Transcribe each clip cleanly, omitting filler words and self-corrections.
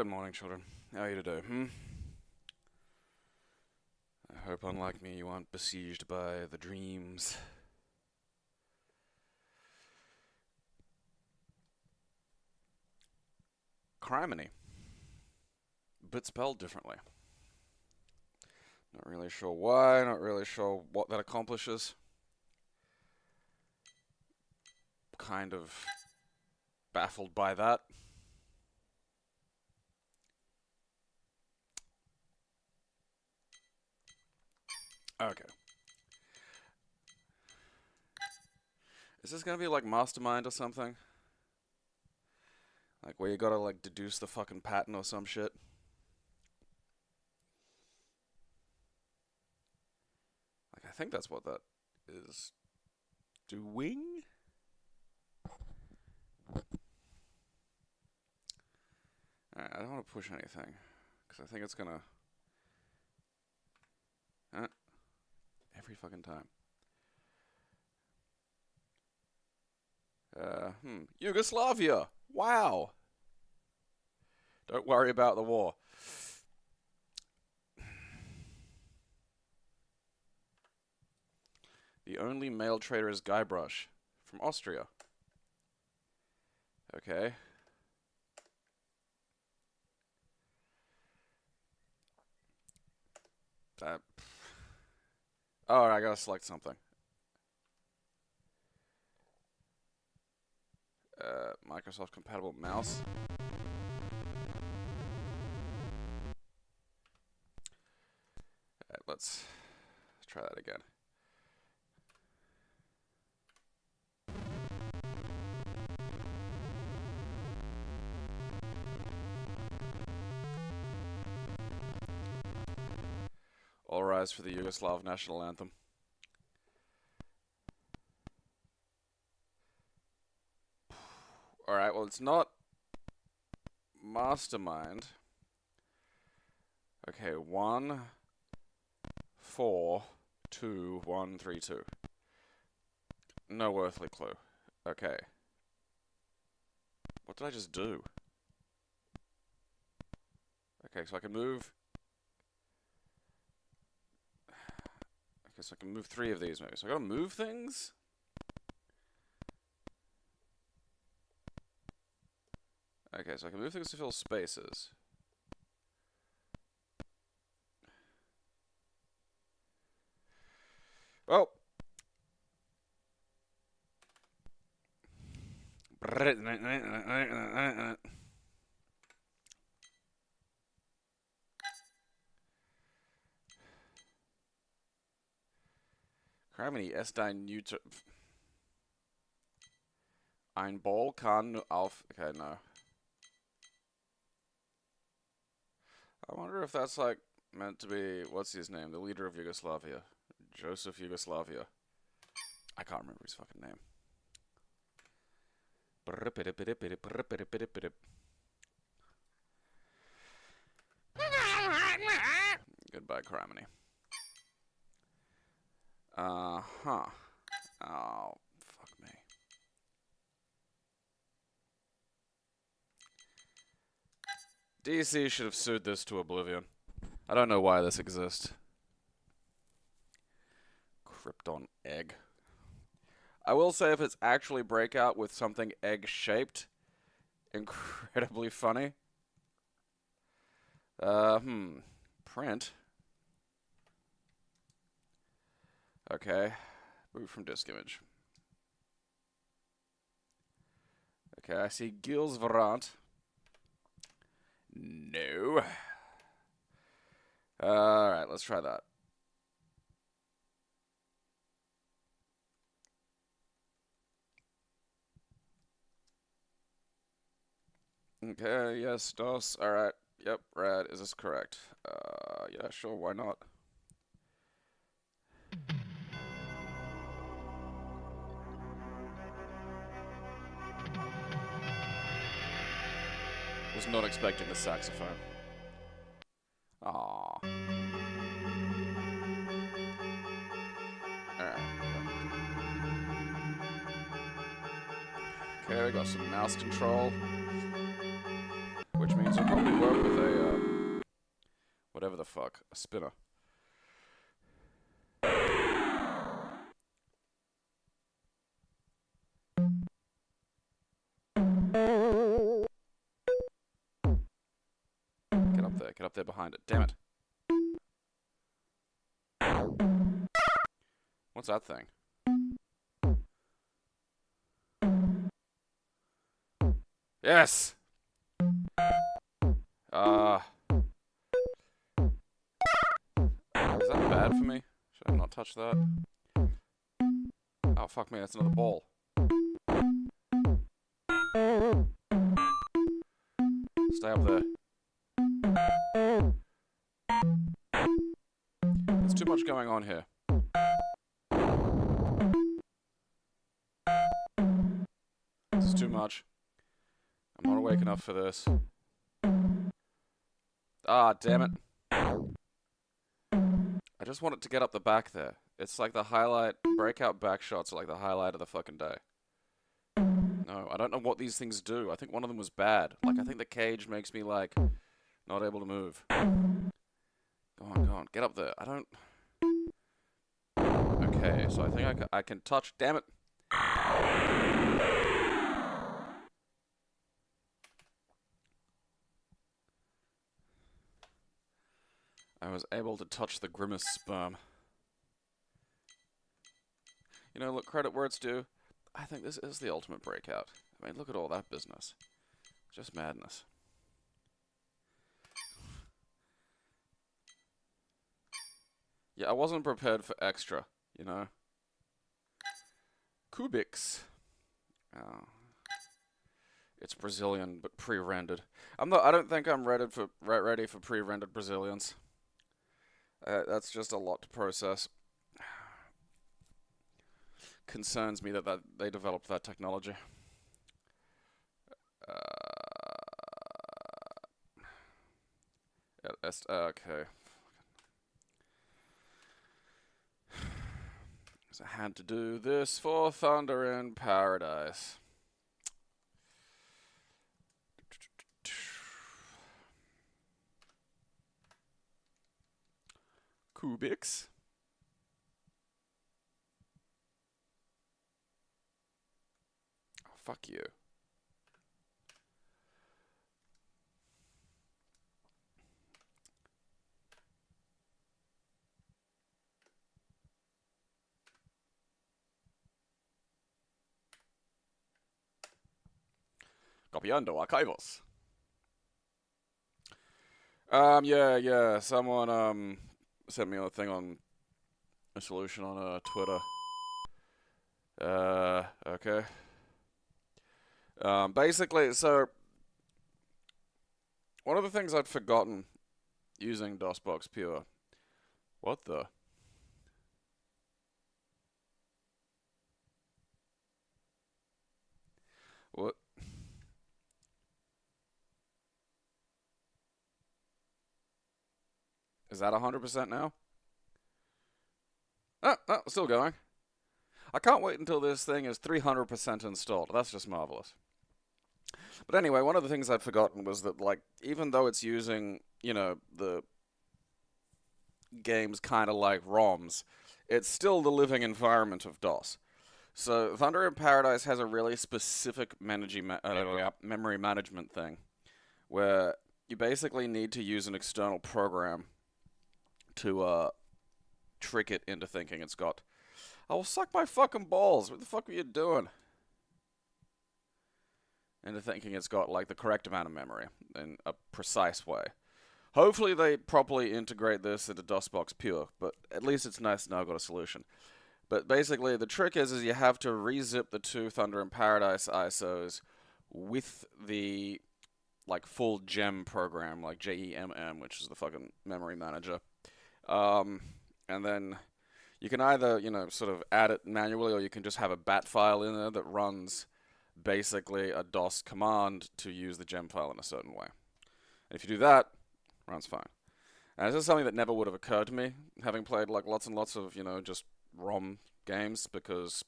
Good morning, children. How are you today, I hope, unlike me, you aren't besieged by the dreams. Criminy. But spelled differently. Not really sure why, not really sure what that accomplishes. Kind of baffled by that. Okay. Is this gonna be like Mastermind or something? Like where you gotta like deduce the fucking pattern or some shit? Like I think that's what that is doing? Alright, I don't want to push anything. Because I think it's gonna... every fucking time. Yugoslavia! Wow! Don't worry about the war. The only male trader is Guybrush from Austria. Okay. That... oh, I gotta select something. Microsoft compatible mouse. Alright, let's try that again. All rise for the Yugoslav national anthem. Alright, well, it's not Mastermind. Okay, 1, 4, 2, 1, 3, 2. No earthly clue. Okay. What did I just do? Okay, so I can move... okay, so I can move 3 of these maybe. So I gotta move things? Okay, so I can move things to fill spaces. Well. Criminy, Estein, Newton. Ein Ball kann auf. Okay, no. I wonder if that's like meant to be, what's his name? The leader of Yugoslavia. Joseph Yugoslavia. I can't remember his fucking name. Goodbye, Criminy. Uh-huh. Oh, fuck me. DC should have sued this to oblivion. I don't know why this exists. Krypton Egg. I will say if it's actually Breakout with something egg-shaped, incredibly funny. Print. Okay. Move from disk image. Okay, I see Gilles Varant. No. Alright, let's try that. Okay, yes, DOS. Alright. Yep, rad. Is this correct? Yeah, sure, why not? Was not expecting the saxophone. Aww. Alright. Okay, we got some mouse control. which means it'll probably work with a, whatever the fuck, a spinner. Get up there behind it. Damn it. What's that thing? Yes! Is that bad for me? Should I not touch that? Oh, fuck me, that's another ball. Stay up there. There's too much going on here. This is too much. I'm not awake enough for this. Ah, damn it. I just want it to get up the back there. It's like the highlight, breakout back shots are like the highlight of the fucking day. No, I don't know what these things do. I think one of them was bad. Like, I think the cage makes me, like, not able to move. Go on, get up there. I don't... Okay, so I think I can touch... Damn it! I was able to touch the grimace sperm. You know, look, credit where it's due. I think this is the ultimate breakout. I mean, look at all that business. Just madness. Yeah, I wasn't prepared for extra, you know. Kubiks. Oh. It's Brazilian, but pre-rendered. I don't think I'm ready for pre-rendered Brazilians. That's just a lot to process. Concerns me that they developed that technology. Okay. So I had to do this for Thunder in Paradise. Kubiks. Oh, fuck you. Copiando archivos. Yeah. Someone sent me a thing on a solution on Twitter. Okay. Basically, so one of the things I'd forgotten using DOSBOX Pure. What the? What? Is that 100% now? Oh, still going. I can't wait until this thing is 300% installed. That's just marvelous. But anyway, one of the things I'd forgotten was that, like, even though it's using, you know, the games kind of like ROMs, it's still the living environment of DOS. So Thunder in Paradise has a really specific memory management thing, where you basically need to use an external program to trick it into thinking it's got... I will suck my fucking balls. What the fuck are you doing? Into thinking it's got, like, the correct amount of memory in a precise way. Hopefully they properly integrate this into DOSBox Pure, but at least it's nice to know I've got a solution. But basically, the trick is you have to rezip the two Thunder in Paradise ISOs with the, like, full gem program, like GEMM, which is the fucking memory manager. And then you can either, you know, sort of add it manually, or you can just have a bat file in there that runs basically a DOS command to use the gem file in a certain way. And if you do that, it runs fine. And this is something that never would have occurred to me, having played, like, lots and lots of, you know, just ROM games, because,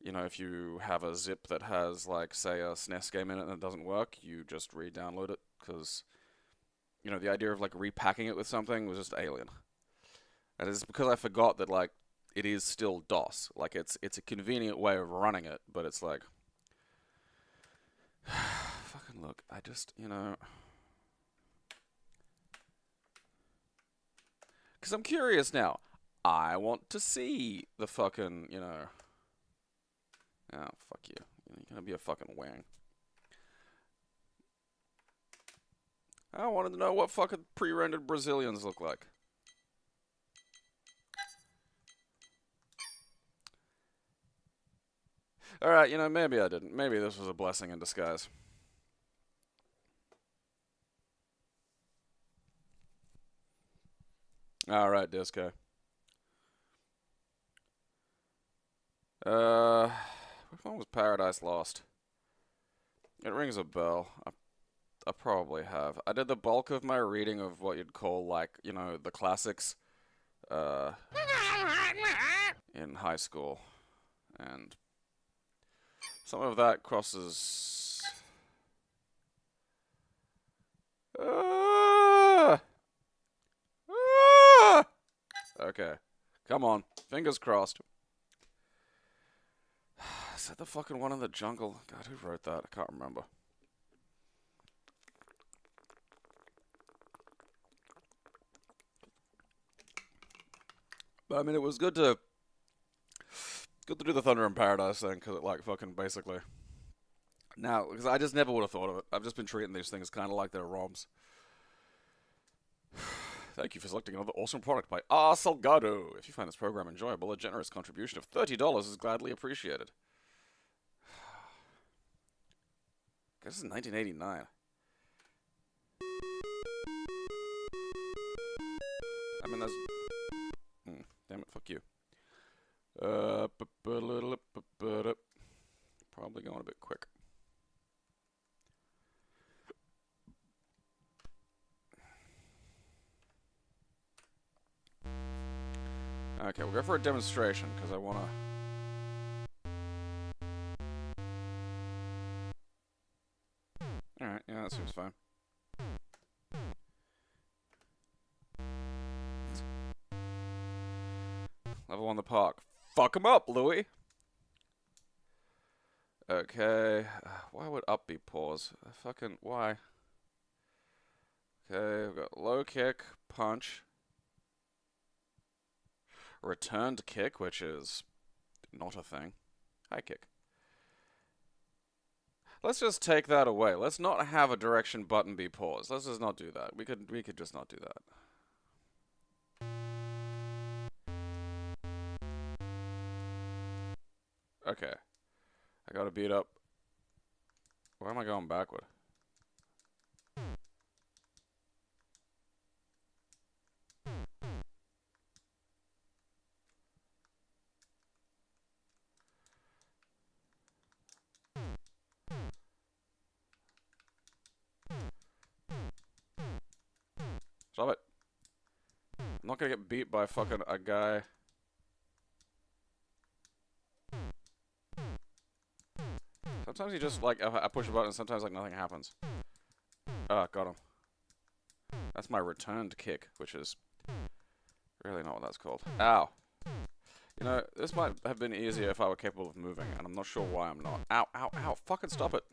you know, if you have a zip that has, like, say, a SNES game in it and it doesn't work, you just re-download it, because, you know, the idea of, like, repacking it with something was just alien. And it's because I forgot that, like, it is still DOS. Like, it's a convenient way of running it, but it's like... fucking look, I just, you know... Because I'm curious now. I want to see the fucking, you know... Oh, fuck you. You're gonna be a fucking wang. I wanted to know what fucking pre-rendered Brazilians look like. Alright, you know, maybe I didn't. Maybe this was a blessing in disguise. Alright, Disco. Which one was Paradise Lost? It rings a bell. I probably have. I did the bulk of my reading of what you'd call, like, you know, the classics, in high school. And some of that crosses... Okay. Come on. Fingers crossed. Is that the fucking one in the jungle? God, who wrote that? I can't remember. But, I mean, it was good to do the Thunder in Paradise thing, because it, like, fucking basically... Now, because I just never would have thought of it. I've just been treating these things kind of like they're ROMs. Thank you for selecting another awesome product by R. Salgado. If you find this program enjoyable, a generous contribution of $30 is gladly appreciated. This is 1989. I mean, that's... damn it, fuck you. Probably going a bit quick. Okay, we'll go for a demonstration, because I want to... Alright, yeah, that seems fine. Level 1 the park. Fuck 'em up, Louis! Okay, why would up be pause? Fucking, why? Okay, we've got low kick, punch, returned kick, which is not a thing. High kick. Let's just take that away. Let's not have a direction button be paused. Let's just not do that. We could just not do that. Okay. I gotta beat up. Why am I going backward? Stop it. I'm not gonna get beat by fucking a guy. Sometimes you just, like, I push a button and sometimes, like, nothing happens. Ah, got him. That's my returned kick, which is really not what that's called. Ow. You know, this might have been easier if I were capable of moving, and I'm not sure why I'm not. Ow, ow, ow. Fucking stop it.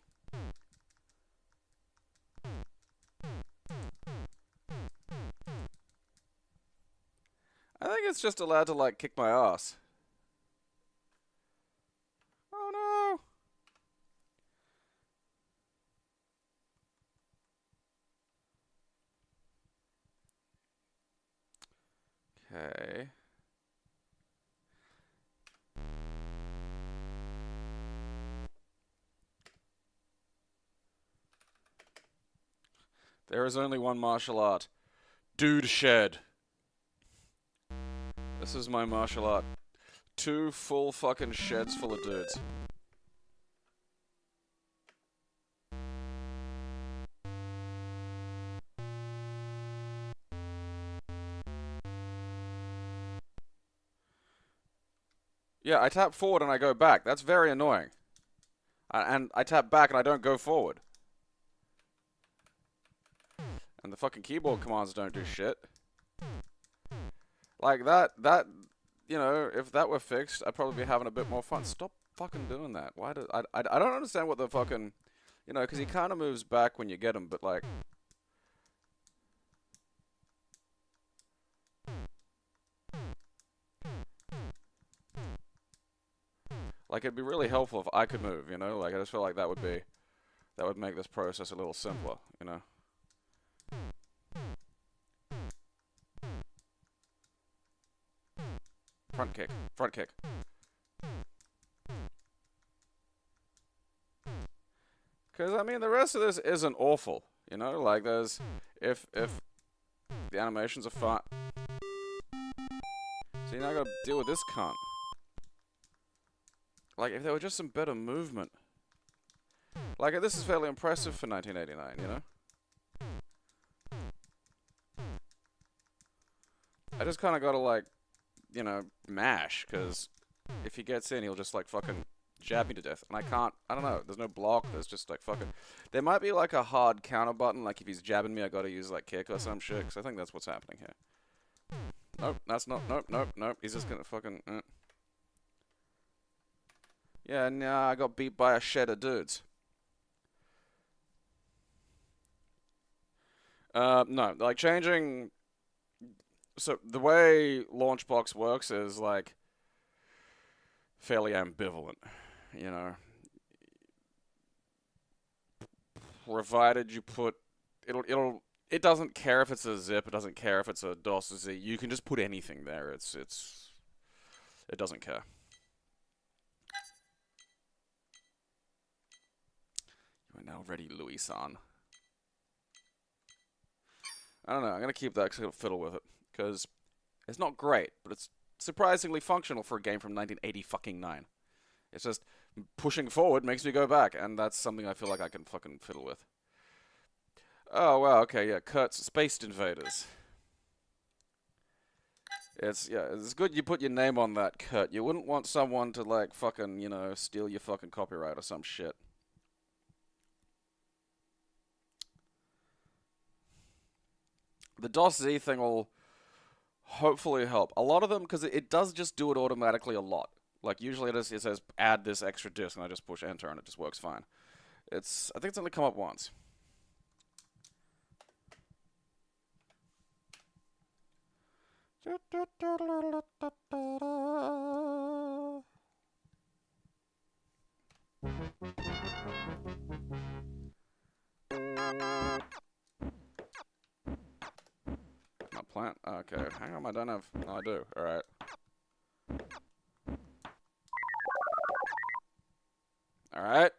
I think it's just allowed to, like, kick my ass. Oh no! Okay. There is only one martial art. Dude shed. This is my martial art. 2 full fucking sheds full of dudes. Yeah, I tap forward and I go back. That's very annoying. And I tap back and I don't go forward. And the fucking keyboard commands don't do shit. Like you know, if that were fixed, I'd probably be having a bit more fun. Stop fucking doing that. Why do I don't understand what the fucking, you know, because he kind of moves back when you get him, but like it'd be really helpful if I could move, you know? Like I just feel like that would make this process a little simpler, you know? Front kick, front kick. Because I mean, the rest of this isn't awful, you know. Like there's, if the animations are fine. So you now gotta deal with this cunt. Like if there were just some better movement. Like this is fairly impressive for 1989, you know. I just kind of gotta like, you know, mash, because if he gets in, he'll just like fucking jab me to death, and I can't. I don't know. There's no block. There's just like fucking. There might be like a hard counter button. Like if he's jabbing me, I gotta use like kick or some shit. Because I think that's what's happening here. Nope, that's not. Nope, nope, nope. He's just gonna fucking. Yeah, nah. I got beat by a shed of dudes. No, like changing. So the way Launchbox works is like fairly ambivalent, you know. Provided you put it doesn't care if it's a zip, it doesn't care if it's a DOS Z. You can just put anything there. It doesn't care. You are now ready, Louis-san. I don't know. I'm gonna keep that fiddle with it because it's not great, but it's surprisingly functional for a game from 1989. It's just pushing forward makes me go back, and that's something I feel like I can fucking fiddle with. Oh wow, okay, yeah, Kurt's Spaced Invaders. It's good you put your name on that, Kurt. You wouldn't want someone to like fucking, you know, steal your fucking copyright or some shit. The DOS Z thing will hopefully help. A lot of them, because it does just do it automatically a lot. Like usually it says add this extra disk, and I just push enter and it just works fine. I think it's only come up once. Not plant? Okay, hang on, I don't have... No, I do. Alright. Alright.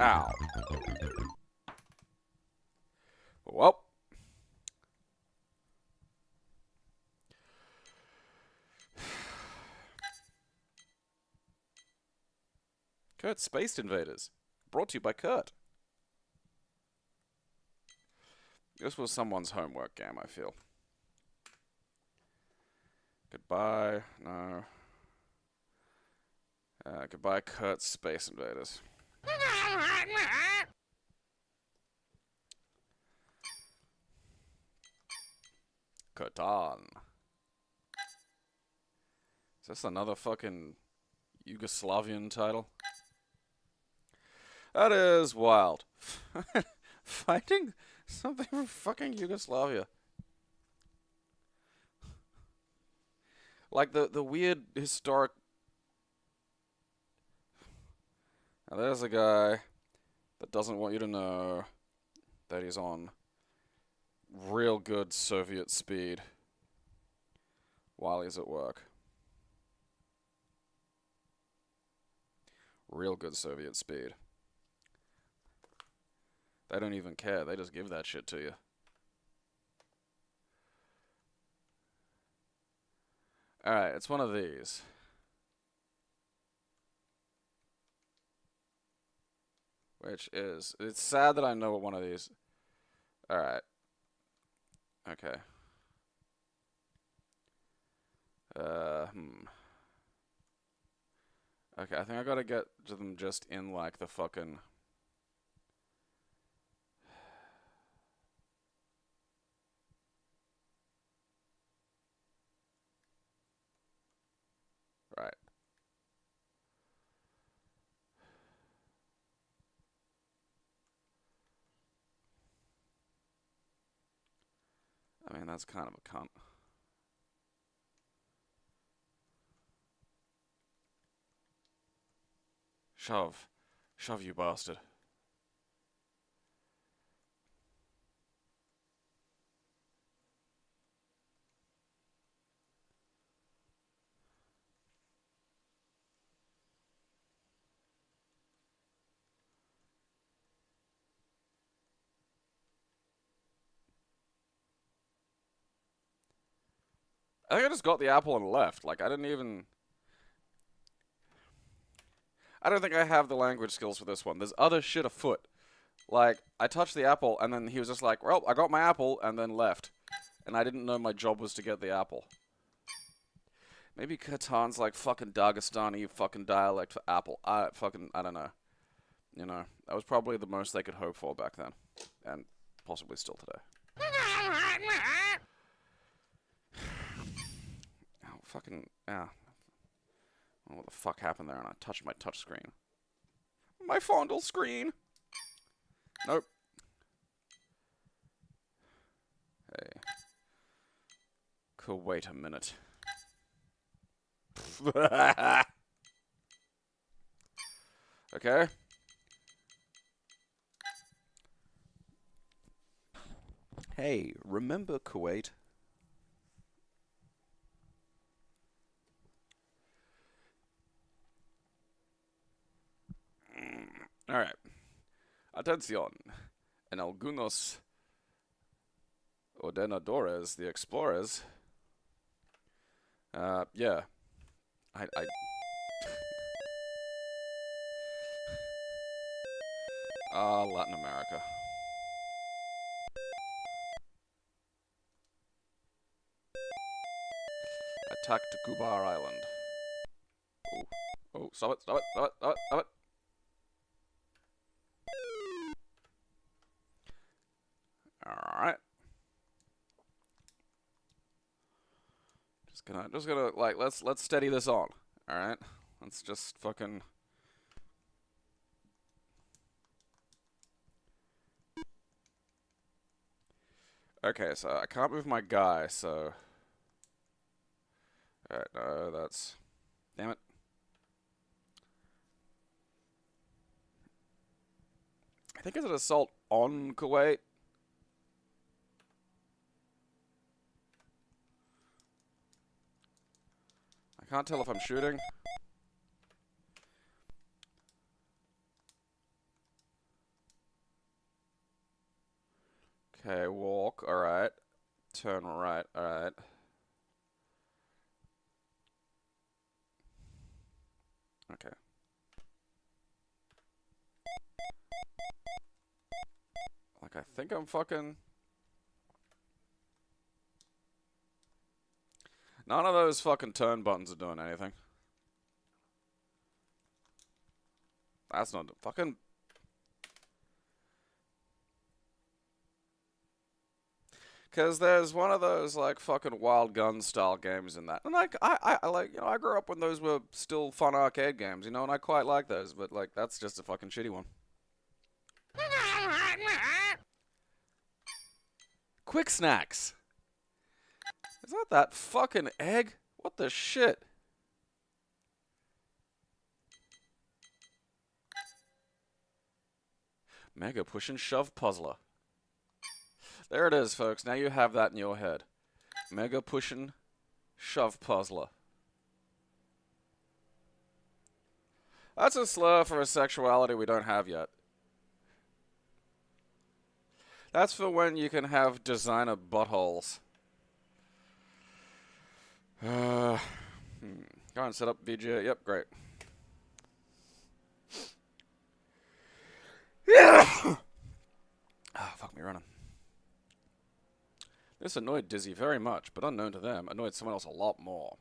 Ow. Well. Kurt Spaced Invaders. Brought to you by Kurt. This was someone's homework game, I feel. Goodbye. No. Goodbye, Kurt Space Invaders. Krypton. Is this another fucking Yugoslavian title? That is wild. Fighting something from fucking Yugoslavia. Like the weird historic... Now there's a guy that doesn't want you to know that he's on real good Soviet speed while he's at work. Real good Soviet speed. They don't even care. They just give that shit to you. Alright, it's one of these. Which is... It's sad that I know what one of these... Alright. Okay. Okay, I think I gotta get to them just in, like, the fucking... Right. I mean, that's kind of a cunt. Shove. Shove, you bastard. I think I just got the apple and left. Like, I didn't even... I don't think I have the language skills for this one. There's other shit afoot. Like, I touched the apple, and then he was just like, well, I got my apple, and then left. And I didn't know my job was to get the apple. Maybe Katan's like fucking Dagestani fucking dialect for apple. I don't know. You know, that was probably the most they could hope for back then. And possibly still today. Oh, fucking, yeah. I don't know what the fuck happened there, and I touched my touch screen. My fondle screen! Nope. Hey. Wait a minute. Okay. Hey, remember Kuwait? Alright. Atención. En algunos ordenadores, the explorers. Yeah. I Latin America. Attack to Kubar Island. Oh. Oh, stop it, stop it, stop it, stop it, stop it. Alright. Just gonna, like, let's steady this on. Alright? Let's just fucking... Okay, so I can't move my guy, so... Alright, no, that's... Damn it. I think it's an assault on Kuwait. I can't tell if I'm shooting. Okay, walk, alright. Turn right, alright. Okay. Like, I think I'm fucking... None of those fucking turn buttons are doing anything. That's not fucking... Because there's one of those, like, fucking wild gun style games in that. And, like, I like, you know, I grew up when those were still fun arcade games, you know, and I quite like those, but, like, that's just a fucking shitty one. Quick snacks! Is that fucking egg? What the shit? Mega push and shove puzzler. There it is, folks. Now you have that in your head. Mega push and shove puzzler. That's a slur for a sexuality we don't have yet. That's for when you can have designer buttholes. Go and set up VGA. Yep, great. Ah, fuck me running. This annoyed Dizzy very much, but unknown to them, annoyed someone else a lot more.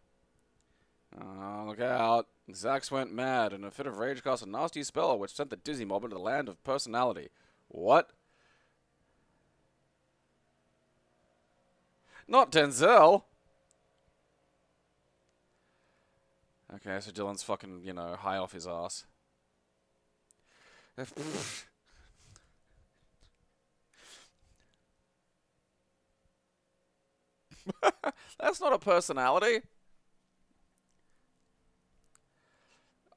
Look out. Zax went mad, and in a fit of rage cast a nasty spell which sent the Dizzy mob into the land of personality. What? Not Denzel! Okay, so Dylan's fucking, you know, high off his ass. That's not a personality.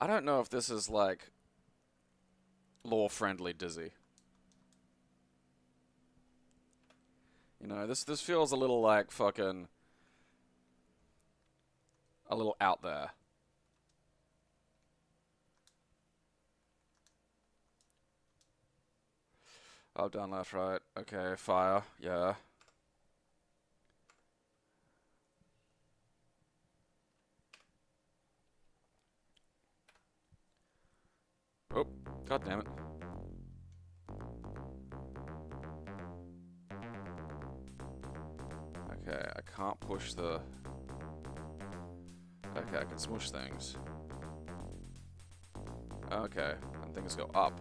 I don't know if this is, like, lore-friendly Dizzy. You know, this feels a little like fucking... a little out there. Up, down, left, right. Okay, fire. Yeah. Oh, god damn it. Okay, I can't push the... Okay, I can smush things. Okay, and things go up.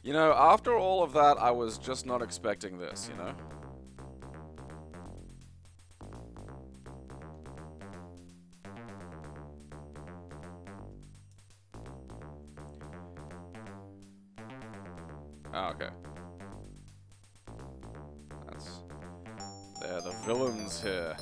You know, after all of that, I was just not expecting this, you know? Oh, okay. They're the villains here.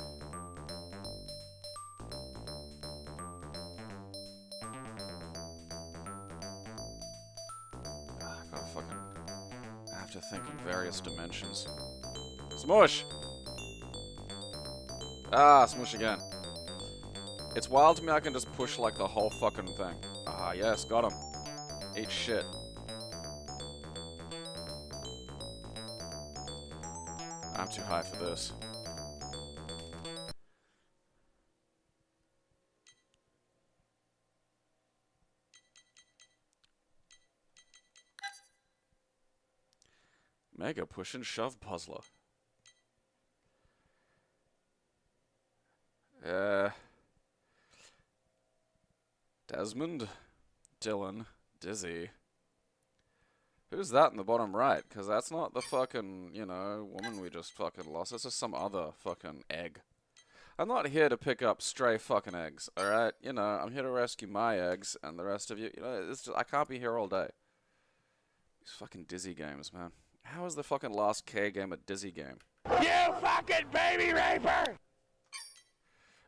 I have to think in various dimensions. Smush! Ah, smush again. It's wild to me I can just push like the whole fucking thing. Ah, yes, got him. Eat shit. I'm too high for this. Mega push and shove puzzler. Desmond, Dylan, Dizzy. Who's that in the bottom right? Because that's not the fucking, you know, woman we just fucking lost. This is some other fucking egg. I'm not here to pick up stray fucking eggs, alright? You know, I'm here to rescue my eggs, and the rest of you, you know, it's just, I can't be here all day. These fucking Dizzy games, man. How is the fucking last K game a Dizzy game? You fucking baby raper!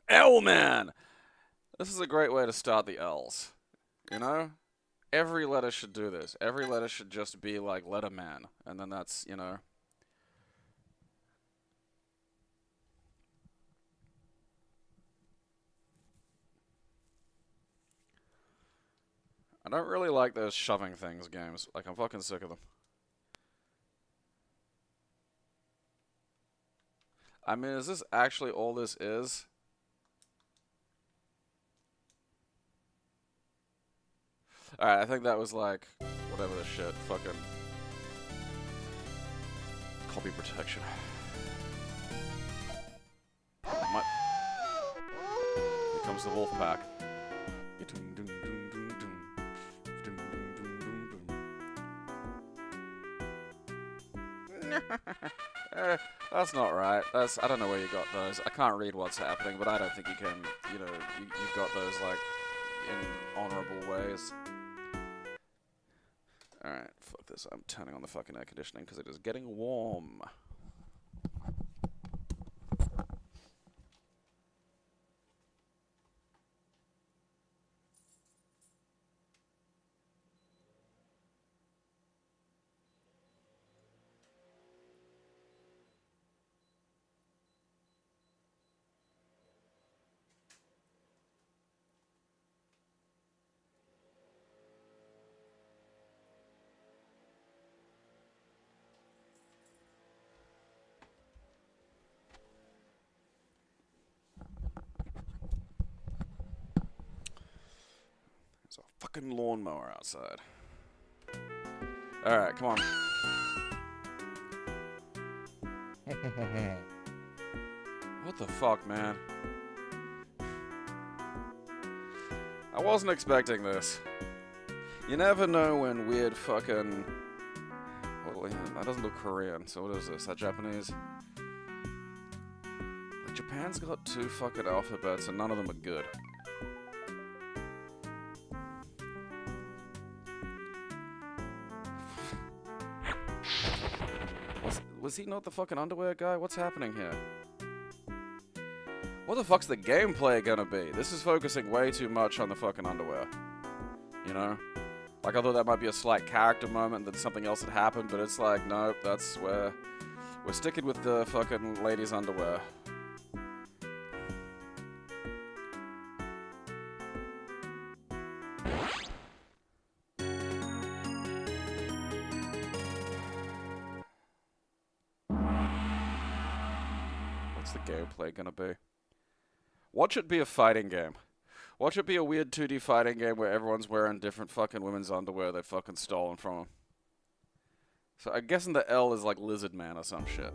L-man! This is a great way to start the L's. You know? Every letter should do this. Every letter should just be like letter man. And then that's, you know... I don't really like those shoving things games. Like, I'm fucking sick of them. I mean, is this actually all this is? Alright, I think that was like, whatever the shit, fucking copy protection. Here comes the wolf pack. That's not right. I don't know where you got those. I can't read what's happening, but I don't think you can, you know, you've got those, like, in honorable ways. Alright, fuck this. I'm turning on the fucking air conditioning because it is getting warm. fucking lawnmower outside. Alright, come on. What the fuck, man? I wasn't expecting this. You never know when weird fucking... Well, that doesn't look Korean, so what is this? Is that Japanese? Like, Japan's got 2 fucking alphabets and none of them are good. Was he not the fucking underwear guy? What's happening here? What the fuck's the gameplay gonna be? This is focusing way too much on the fucking underwear. You know? Like, I thought that might be a slight character moment that something else had happened, but it's like, nope, that's where... We're sticking with the fucking ladies' underwear. What's the gameplay gonna be? Watch it be a fighting game. Watch it be a weird 2D fighting game where everyone's wearing different fucking women's underwear they fucking stolen from them. So I'm guessing the L is like Lizard Man or some shit.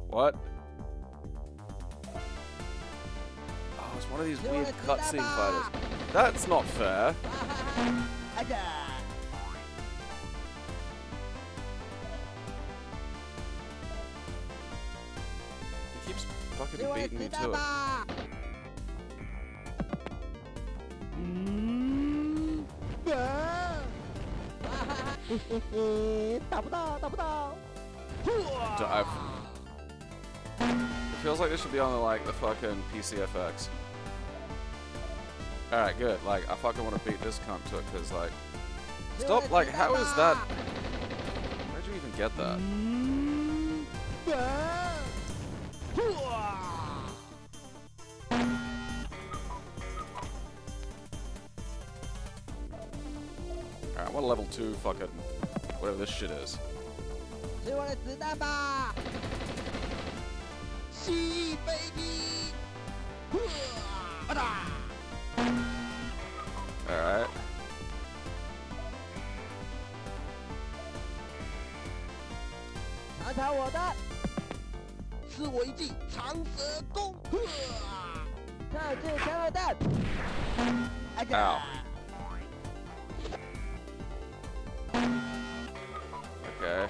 What? Oh, it's one of these weird cutscene fighters. That's not fair. He keeps fucking beating me to it. Dive. It feels like this should be on like the fucking PCFX. Alright, good. Like, I fucking want to beat this cunt to it, because like... Stop, like, how is that... Where'd you even get that? Alright, what level 2 fucking... whatever this shit is. Alright. Ow. Okay.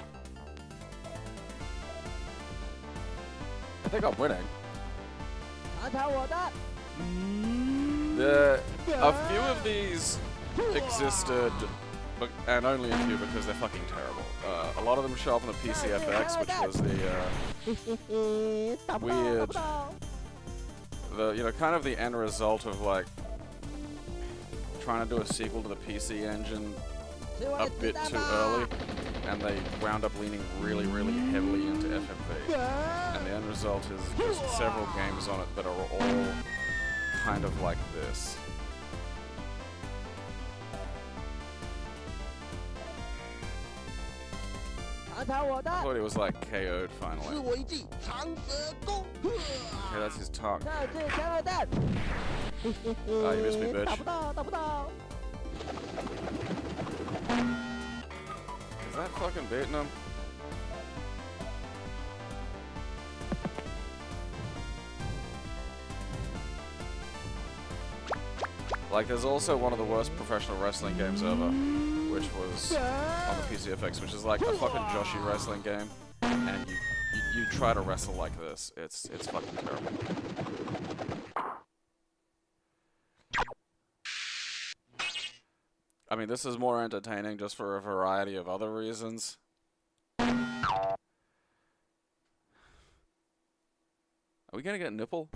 I think I'm winning. A few of these existed, and only a few because they're fucking terrible. A lot of them show up on the PCFX, which was the weird, you know, kind of the end result of like trying to do a sequel to the PC Engine a bit too early, and they wound up leaning really, really heavily into FMV. And the end result is just several games on it that are all kind of like this. I thought he was like KO'd finally. Okay, that's his tongue. Oh, you missed me, bitch. Is that fucking beating him? Like, there's also one of the worst professional wrestling games ever, which was on the PCFX, which is like a fucking Joshi wrestling game, and you try to wrestle like this. It's fucking terrible. I mean, this is more entertaining just for a variety of other reasons. Are we gonna get nipple?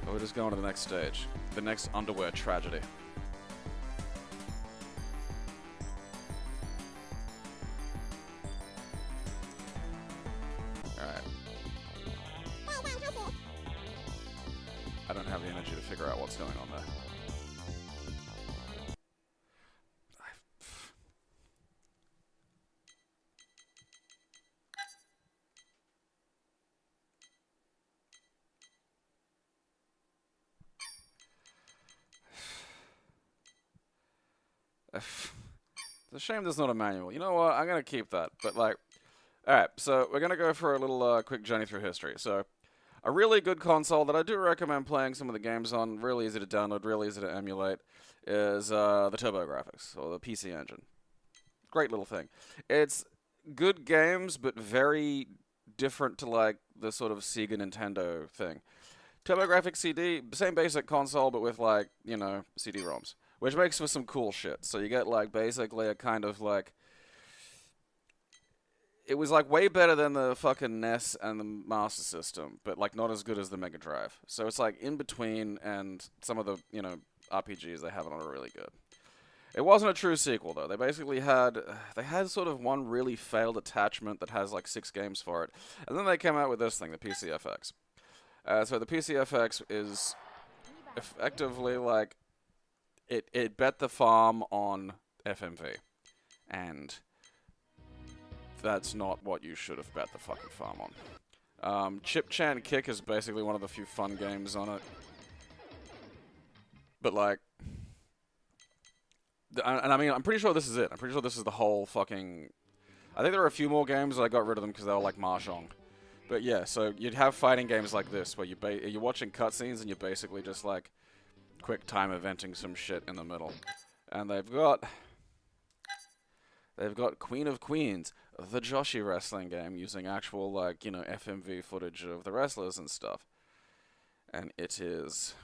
Or we're just going to the next stage. The next underwear tragedy. Alright. I don't have the energy to figure out what's going on there. It's a shame there's not a manual. You know what? I'm gonna keep that. But like, all right. So we're gonna go for a little quick journey through history. So, a really good console that I do recommend playing some of the games on. Really easy to download, really easy to emulate, is the TurboGrafx or the PC Engine. Great little thing. It's good games, but very different to like the sort of Sega Nintendo thing. TurboGrafx CD, same basic console, but with like, you know, CD-ROMs, which makes for some cool shit. So you get like basically a kind of like, it was like way better than the fucking NES and the Master System, but like not as good as the Mega Drive. So it's like in between, and some of the, you know, RPGs they have on are really good. It wasn't a true sequel though. They basically had sort of one really failed attachment that has like 6 games for it, and then they came out with this thing, the PCFX. So the PCFX is effectively like it bet the farm on FMV, and that's not what you should have bet the fucking farm on. Chip Chan Kick is basically one of the few fun games on it, but like. And I mean, I'm pretty sure this is it. I'm pretty sure this is the whole fucking... I think there are a few more games, but I got rid of them because they were like Mahjong. But yeah, so you'd have fighting games like this, where you're watching cutscenes and you're basically just like quick time eventing some shit in the middle. And they've got Queen of Queens, the Joshi wrestling game, using actual like, you know, FMV footage of the wrestlers and stuff. And it is...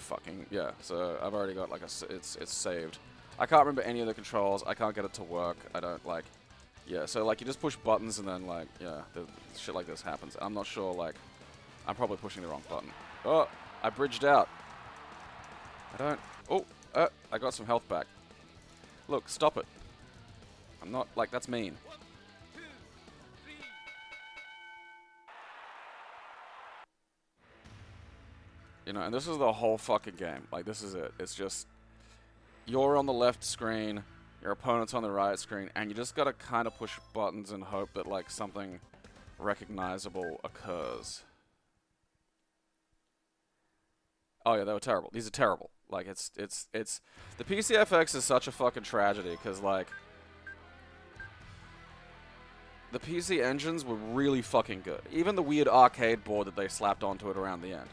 fucking yeah, so I've already got like it's saved. I can't remember any of the controls. I can't get it to work. I don't like, yeah. So like you just push buttons and then like yeah, the shit like this happens. I'm not sure. Like I'm probably pushing the wrong button. Oh, I bridged out. I don't. Oh, I got some health back. Look, stop it. I'm not like that's mean. You know, and this is the whole fucking game. Like, this is it. It's just, you're on the left screen, your opponent's on the right screen, and you just gotta kind of push buttons and hope that, like, something recognizable occurs. Oh yeah, they were terrible. These are terrible. Like, it's, the PCFX is such a fucking tragedy, because, like, the PC engines were really fucking good. Even the weird arcade board that they slapped onto it around the end.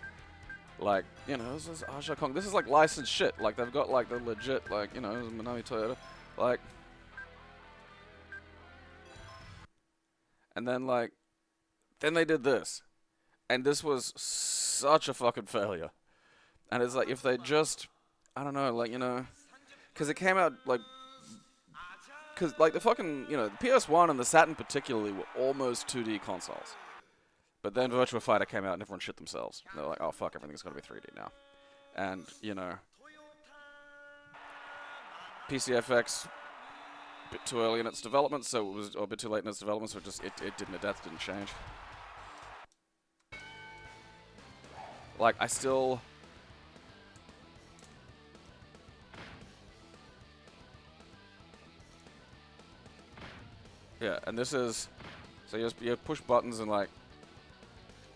Like, you know, this is Aja Kong. This is like licensed shit. Like, they've got like the legit, like, you know, Minami Toyota. Like, and then like, then they did this, and this was such a fucking failure. And it's like if they just, I don't know, like, you know, because it came out like, because like the fucking, you know, the PS1 and the Saturn particularly were almost 2D consoles. But then Virtua Fighter came out and everyone shit themselves. And they're like, oh fuck, everything's gonna be 3D now. And, you know, PCFX, a bit too early in its development, so it was, or a bit too late in its development, so it didn't adapt, didn't change. Like, I still... Yeah, and this is... So you push buttons and like,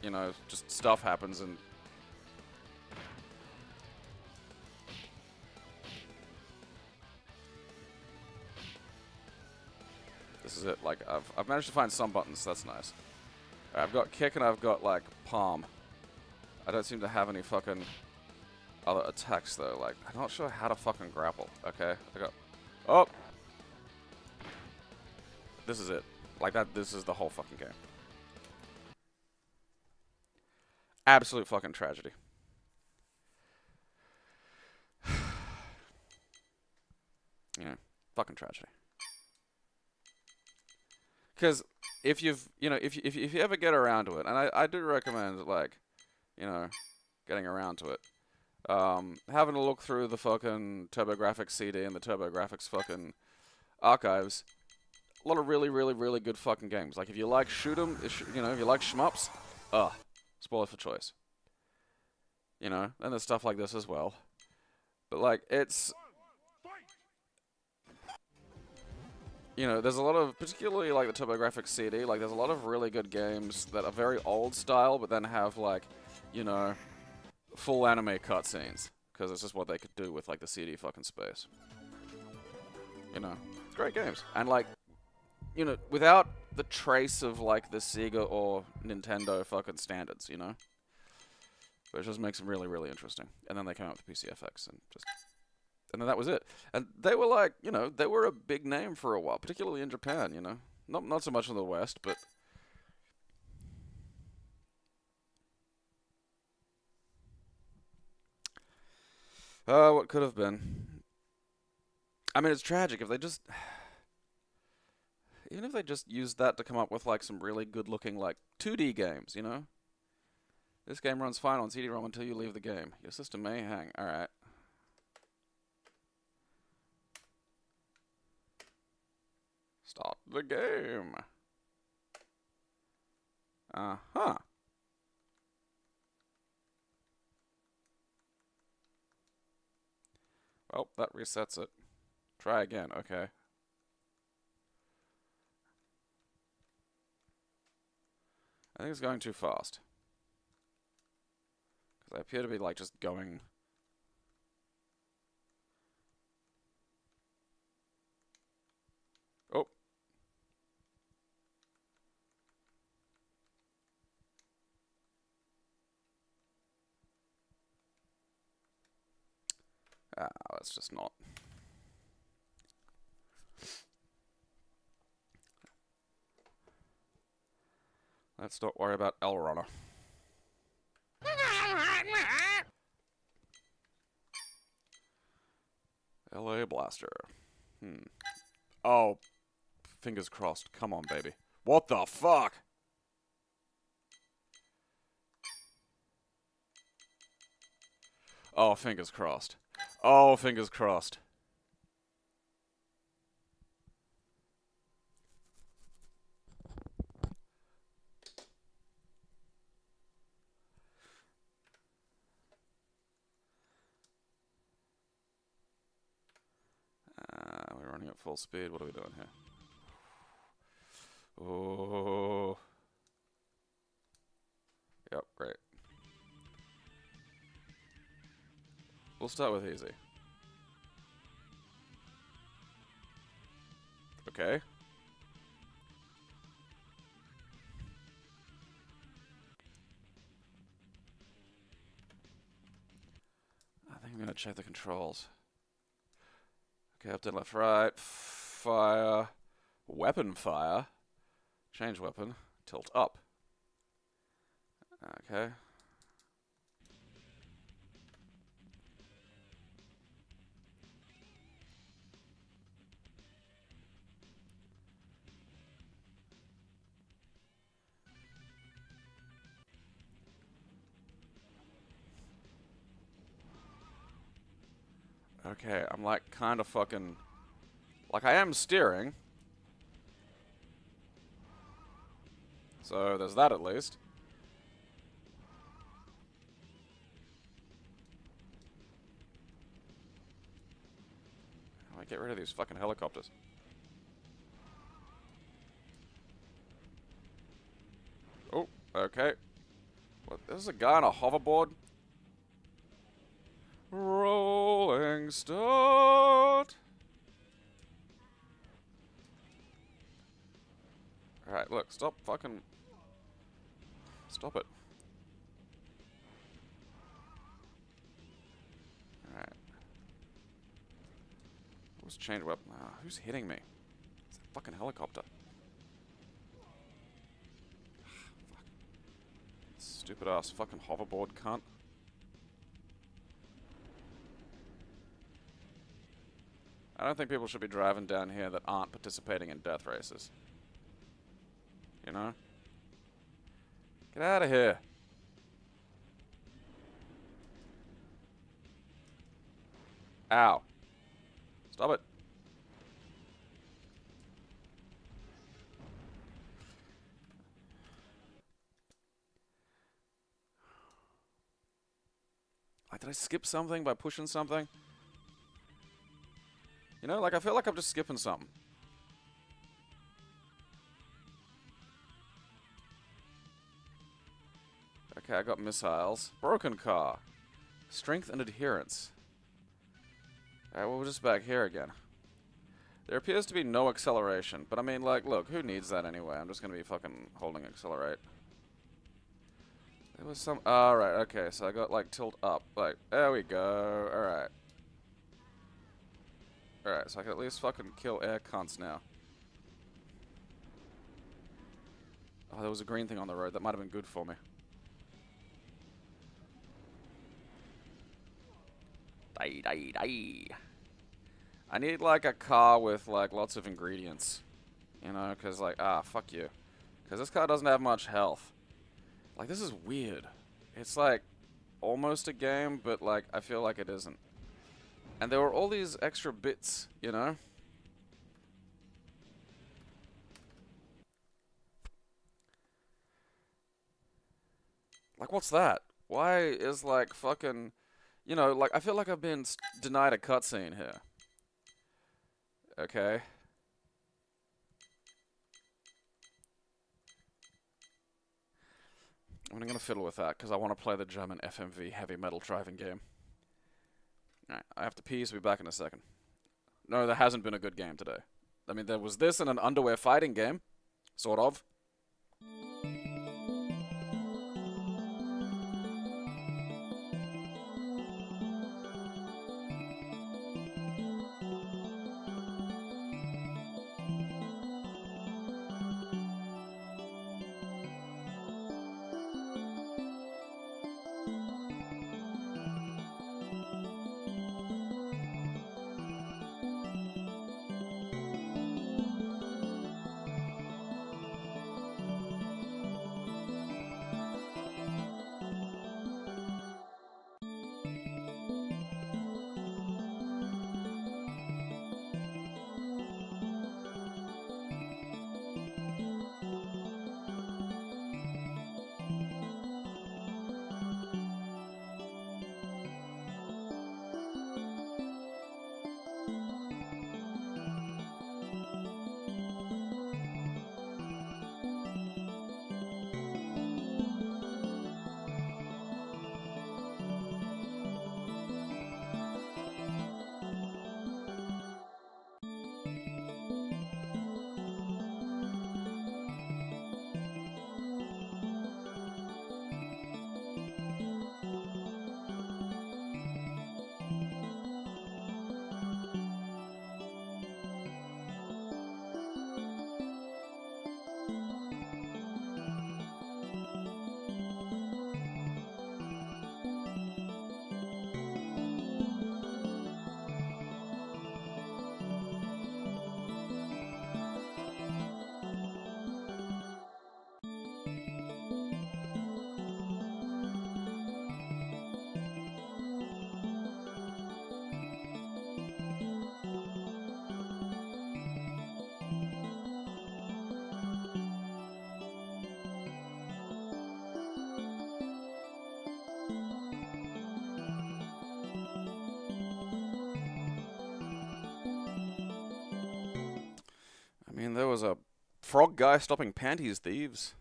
you know, just stuff happens and... This is it. Like, I've managed to find some buttons, so that's nice. I've got kick and I've got, like, palm. I don't seem to have any fucking other attacks, though. Like, I'm not sure how to fucking grapple, okay? I got... Oh! This is it. Like, this is the whole fucking game. Absolute fucking tragedy. Yeah, fucking tragedy. Because if you've, you know, if you ever get around to it, and I do recommend, like, you know, getting around to it, having a look through the fucking TurboGrafx CD and the TurboGrafx fucking archives, a lot of really, really, really good fucking games. Like, if you like shoot 'em, you know, if you like shmups, spoiler for choice. You know, and there's stuff like this as well. But, like, it's... You know, there's a lot of, particularly like the TurboGrafx CD, like there's a lot of really good games that are very old style, but then have like, you know, full anime cutscenes. because it's just what they could do with like the CD fucking space. You know, it's great games, and like, you know, without the trace of like the Sega or Nintendo fucking standards, you know, which just makes them really, really interesting. And then they came out with PCFX and then that was it. And they were like, you know, they were a big name for a while, particularly in Japan, you know, not so much in the West, but. What could have been? I mean, it's tragic if they just... Even if they just used that to come up with, like, some really good-looking, like, 2D games, you know? This game runs fine on CD-ROM until you leave the game. Your system may hang. Alright. Start the game. Uh-huh. Well, that resets it. Try again, okay. I think it's going too fast. Because I appear to be, like, just going... Oh. That's just not... Let's not worry about L-Runner. LA Blaster. Oh, fingers crossed. Come on, baby. What the fuck? Oh, fingers crossed. Oh, fingers crossed. We're running at full speed. What are we doing here? Oh. Yep, great. We'll start with easy. Okay. I think I'm gonna check the controls. Okay, up, down, left, right. Fire. Weapon fire. Change weapon. Tilt up. Okay. Okay, I'm like kind of fucking... Like I am steering. So there's that at least. How do I get rid of these fucking helicopters? Oh, okay. What, there's a guy on a hoverboard? Rolling start. Alright, look, stop fucking... Stop it. Alright. Who's change weapon? Who's hitting me? It's a fucking helicopter. Fuck. Stupid ass fucking hoverboard cunt. I don't think people should be driving down here that aren't participating in death races. You know? Get out of here. Ow. Stop it. Like, did I skip something by pushing something? You know, like, I feel like I'm just skipping something. Okay, I got missiles. Broken car. Strength and adherence. Alright, well, we're just back here again. There appears to be no acceleration, but I mean, like, look, who needs that anyway? I'm just gonna be fucking holding accelerate. There was some... Alright, okay, so I got, like, tilt up. Like, there we go. Alright. Alright, so I can at least fucking kill air cunts now. Oh, there was a green thing on the road. That might have been good for me. Die, die, die. I need, like, a car with, like, lots of ingredients. You know, because, like, fuck you. Because this car doesn't have much health. Like, this is weird. It's, like, almost a game, but, like, I feel like it isn't. And there were all these extra bits, you know? Like, what's that? Why is, like, fucking... You know, like, I feel like I've been denied a cutscene here. Okay. I'm gonna fiddle with that, because I want to play the German FMV heavy metal driving game. Alright, I have to pee, so we'll be back in a second. No, there hasn't been a good game today. I mean, there was this and an underwear fighting game. Sort of. I mean, there was a frog guy stopping panties thieves.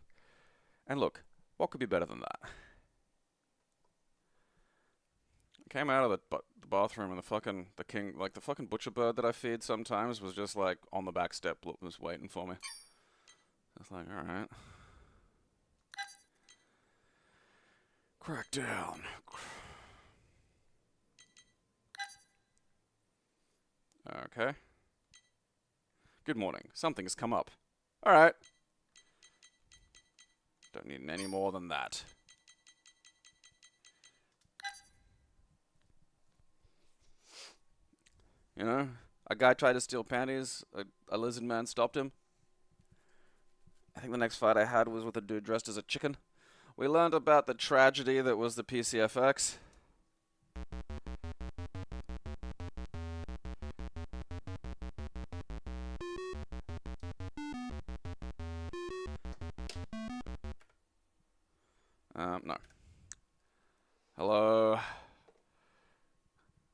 And look, what could be better than that? I came out of the bathroom and the fucking butcher bird that I feed sometimes was just like on the back step, was waiting for me. It's like, all right. Crack down. Okay. Good morning. Something has come up. Alright. Don't need any more than that. You know, a guy tried to steal panties, a lizard man stopped him. I think the next fight I had was with a dude dressed as a chicken. We learned about the tragedy that was the PCFX. No. Hello.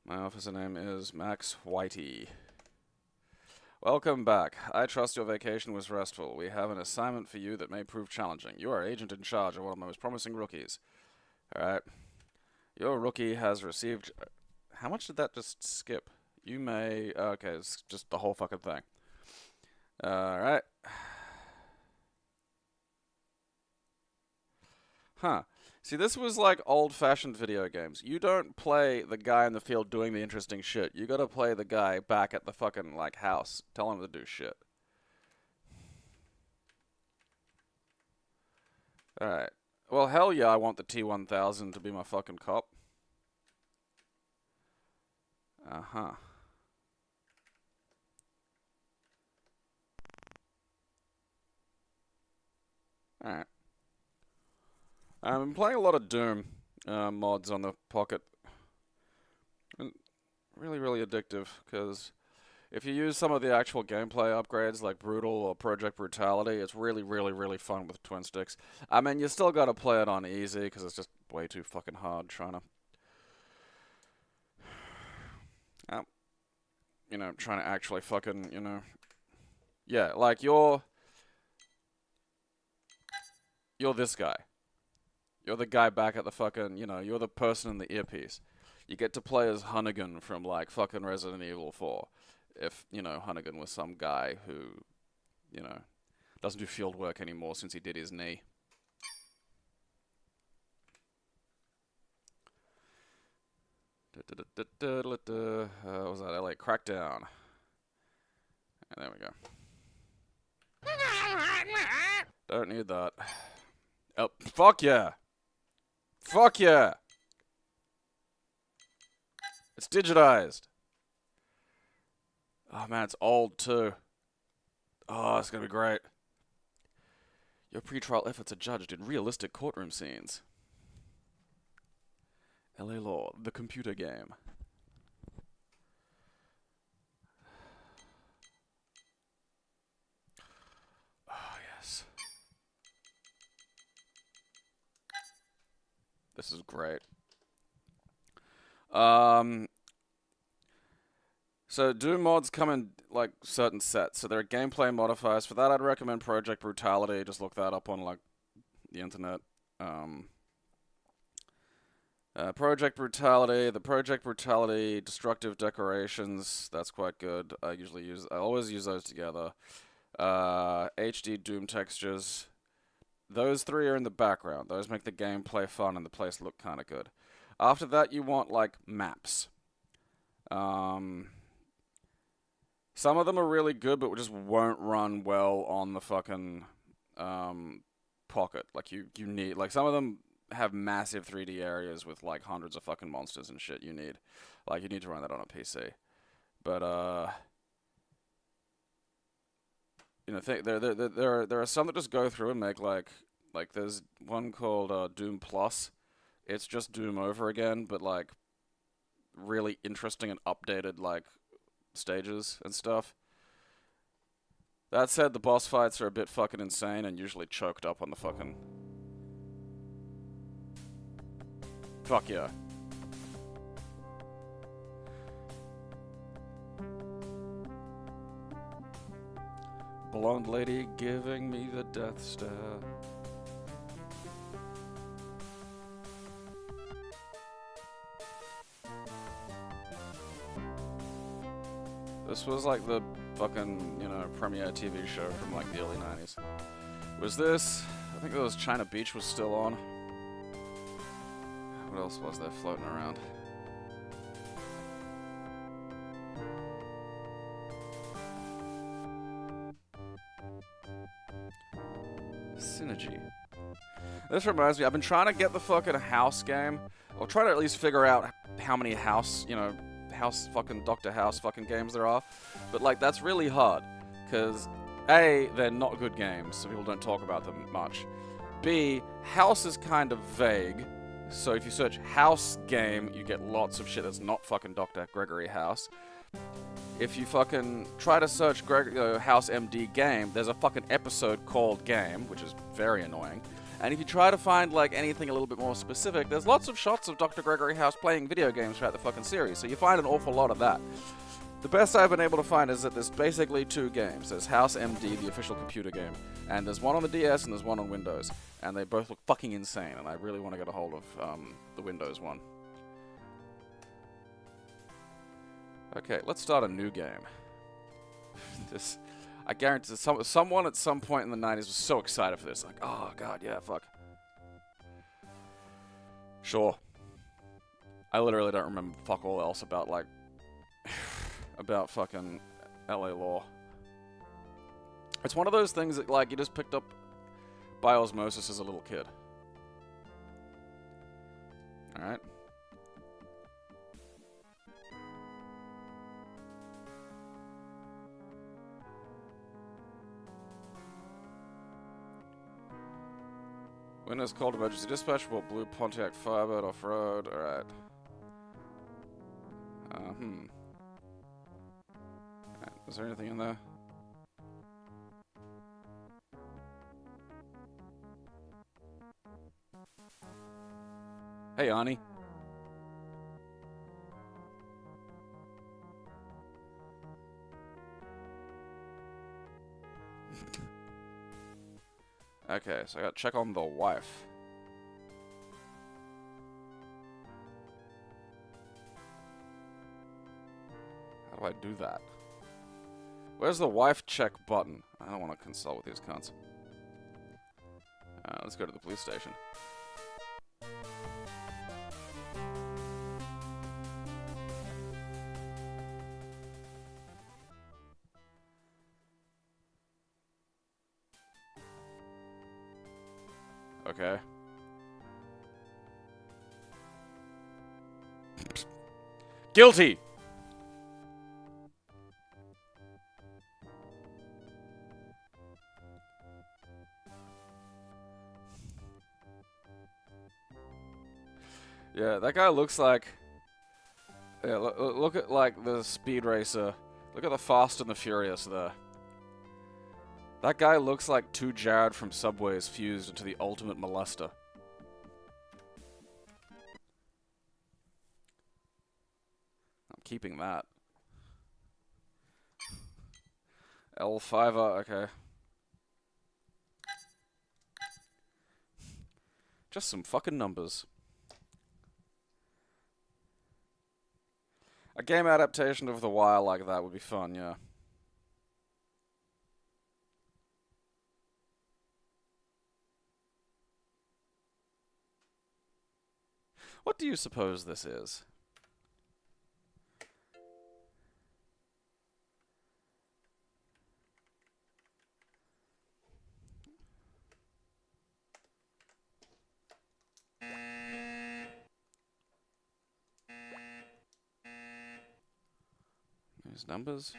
My officer name is Max Whitey. Welcome back. I trust your vacation was restful. We have an assignment for you that may prove challenging. You are agent in charge of one of my most promising rookies. Alright. Your rookie has received... How much did that just skip? You may... Okay, it's just the whole fucking thing. Alright. Huh. See, this was like old-fashioned video games. You don't play the guy in the field doing the interesting shit. You gotta play the guy back at the fucking, like, house. Tell him to do shit. Alright. Well, hell yeah, I want the T-1000 to be my fucking cop. Uh-huh. Alright. I've been playing a lot of Doom mods on the Pocket. And really, really addictive, because if you use some of the actual gameplay upgrades like Brutal or Project Brutality, it's really, really, really fun with twin sticks. I mean, you still gotta play it on easy, because it's just way too fucking hard trying to... you know, trying to actually fucking, you know... Yeah, like, you're this guy. You're the guy back at the fucking, you know, you're the person in the earpiece. You get to play as Hunnigan from, like, fucking Resident Evil 4. If, you know, Hunnigan was some guy who, you know, doesn't do field work anymore since he did his knee. What was that? LA Crackdown. And there we go. Don't need that. Oh, fuck yeah! Fuck yeah! It's digitized. Oh man, it's old too. Oh, it's gonna be great. Your pretrial efforts are judged in realistic courtroom scenes. LA Law, the computer game. Oh, yes. This is great. So Doom mods come in like certain sets. So there are gameplay modifiers. For that, I'd recommend Project Brutality. Just look that up on like the internet. Project Brutality, the Project Brutality destructive decorations. That's quite good. I always use those together. HD Doom textures. Those three are in the background. Those make the gameplay fun and the place look kind of good. After that, you want, like, maps. Some of them are really good, but just won't run well on the fucking Pocket. Like, you need... Like, some of them have massive 3D areas with, like, hundreds of fucking monsters and shit you need. Like, you need to run that on a PC. But, you know, there are some that just go through and make, like there's one called Doom Plus. It's just Doom over again, but, like, really interesting and updated, like, stages and stuff. That said, the boss fights are a bit fucking insane and usually choked up on the fucking... Fuck yeah. Blonde lady giving me the death stare. This was like the fucking, you know, premiere TV show from like the early 90s. Was this? I think there was China Beach was still on. What else was there floating around? Synergy. This reminds me, I've been trying to get the fucking house game. Or try to at least figure out how many house, you know, house fucking Dr. House fucking games there are. But, like, that's really hard. Because, A, they're not good games, so people don't talk about them much. B, house is kind of vague. So if you search house game, you get lots of shit that's not fucking Dr. Gregory House. If you fucking try to search House MD game, there's a fucking episode called Game, which is very annoying. And if you try to find, like, anything a little bit more specific, there's lots of shots of Dr. Gregory House playing video games throughout the fucking series, so you find an awful lot of that. The best I've been able to find is that there's basically two games. There's House MD, the official computer game, and there's one on the DS and there's one on Windows. And they both look fucking insane, and I really want to get a hold of the Windows one. Okay, let's start a new game. I guarantee someone at some point in the 90s was so excited for this. Like, oh god, yeah, fuck. Sure. I literally don't remember fuck all else about, like, about fucking LA Law. It's one of those things that, like, you just picked up by osmosis as a little kid. Alright. Windows called emergency dispatch, bought blue Pontiac Firebird off-road, alright. Alright, is there anything in there? Hey, Arnie. Okay, so I gotta check on the wife. How do I do that? Where's the wife check button? I don't want to consult with these cunts. Let's go to the police station. Okay. Guilty! Yeah, that guy looks like... Yeah, look at, like, the Speed Racer. Look at the Fast and the Furious there. That guy looks like two Jared from Subways fused into the ultimate molester. I'm keeping that. L5, okay. Just some fucking numbers. A game adaptation of The Wire like that would be fun, yeah. What do you suppose this is? These numbers.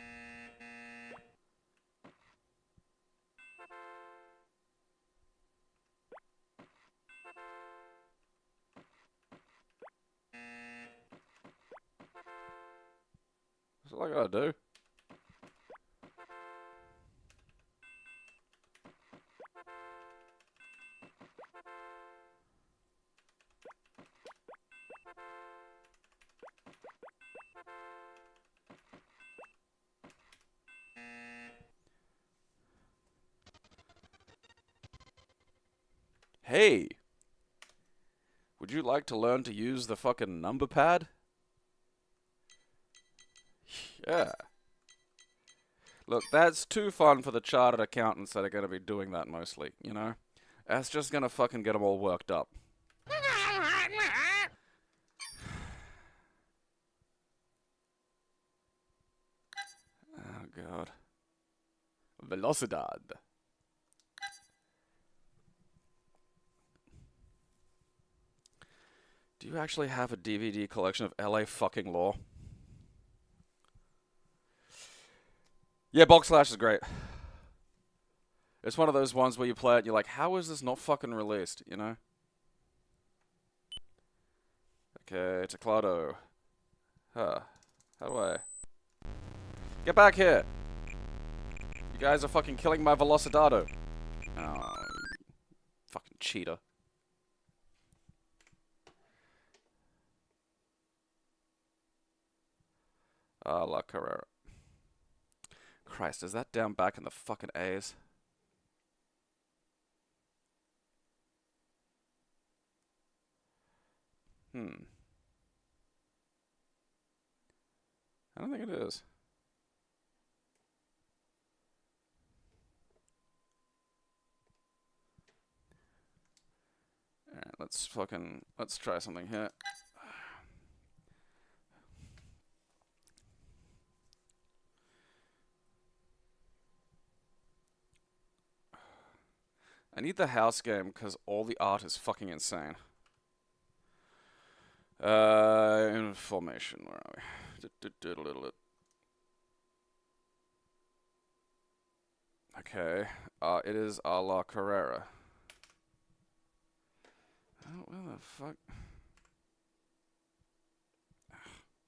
What's all I gotta do? Hey! Would you like to learn to use the fucking number pad? Yeah. Look, that's too fun for the chartered accountants that are going to be doing that mostly, you know? That's just going to fucking get them all worked up. Oh, God. Velocidad. Do you actually have a DVD collection of LA fucking Law? Yeah, Bulk Slash is great. It's one of those ones where you play it and you're like, how is this not fucking released, you know? Okay, Teclado. Huh. How do I... Get back here! You guys are fucking killing my Velocidado. Oh, fucking cheater. La Carrera. Christ, is that down back in the fucking A's? I don't think it is. Alright, let's try something here. I need the house game because all the art is fucking insane. Information, where are we? Okay, it is a la Carrera. Oh, where the fuck?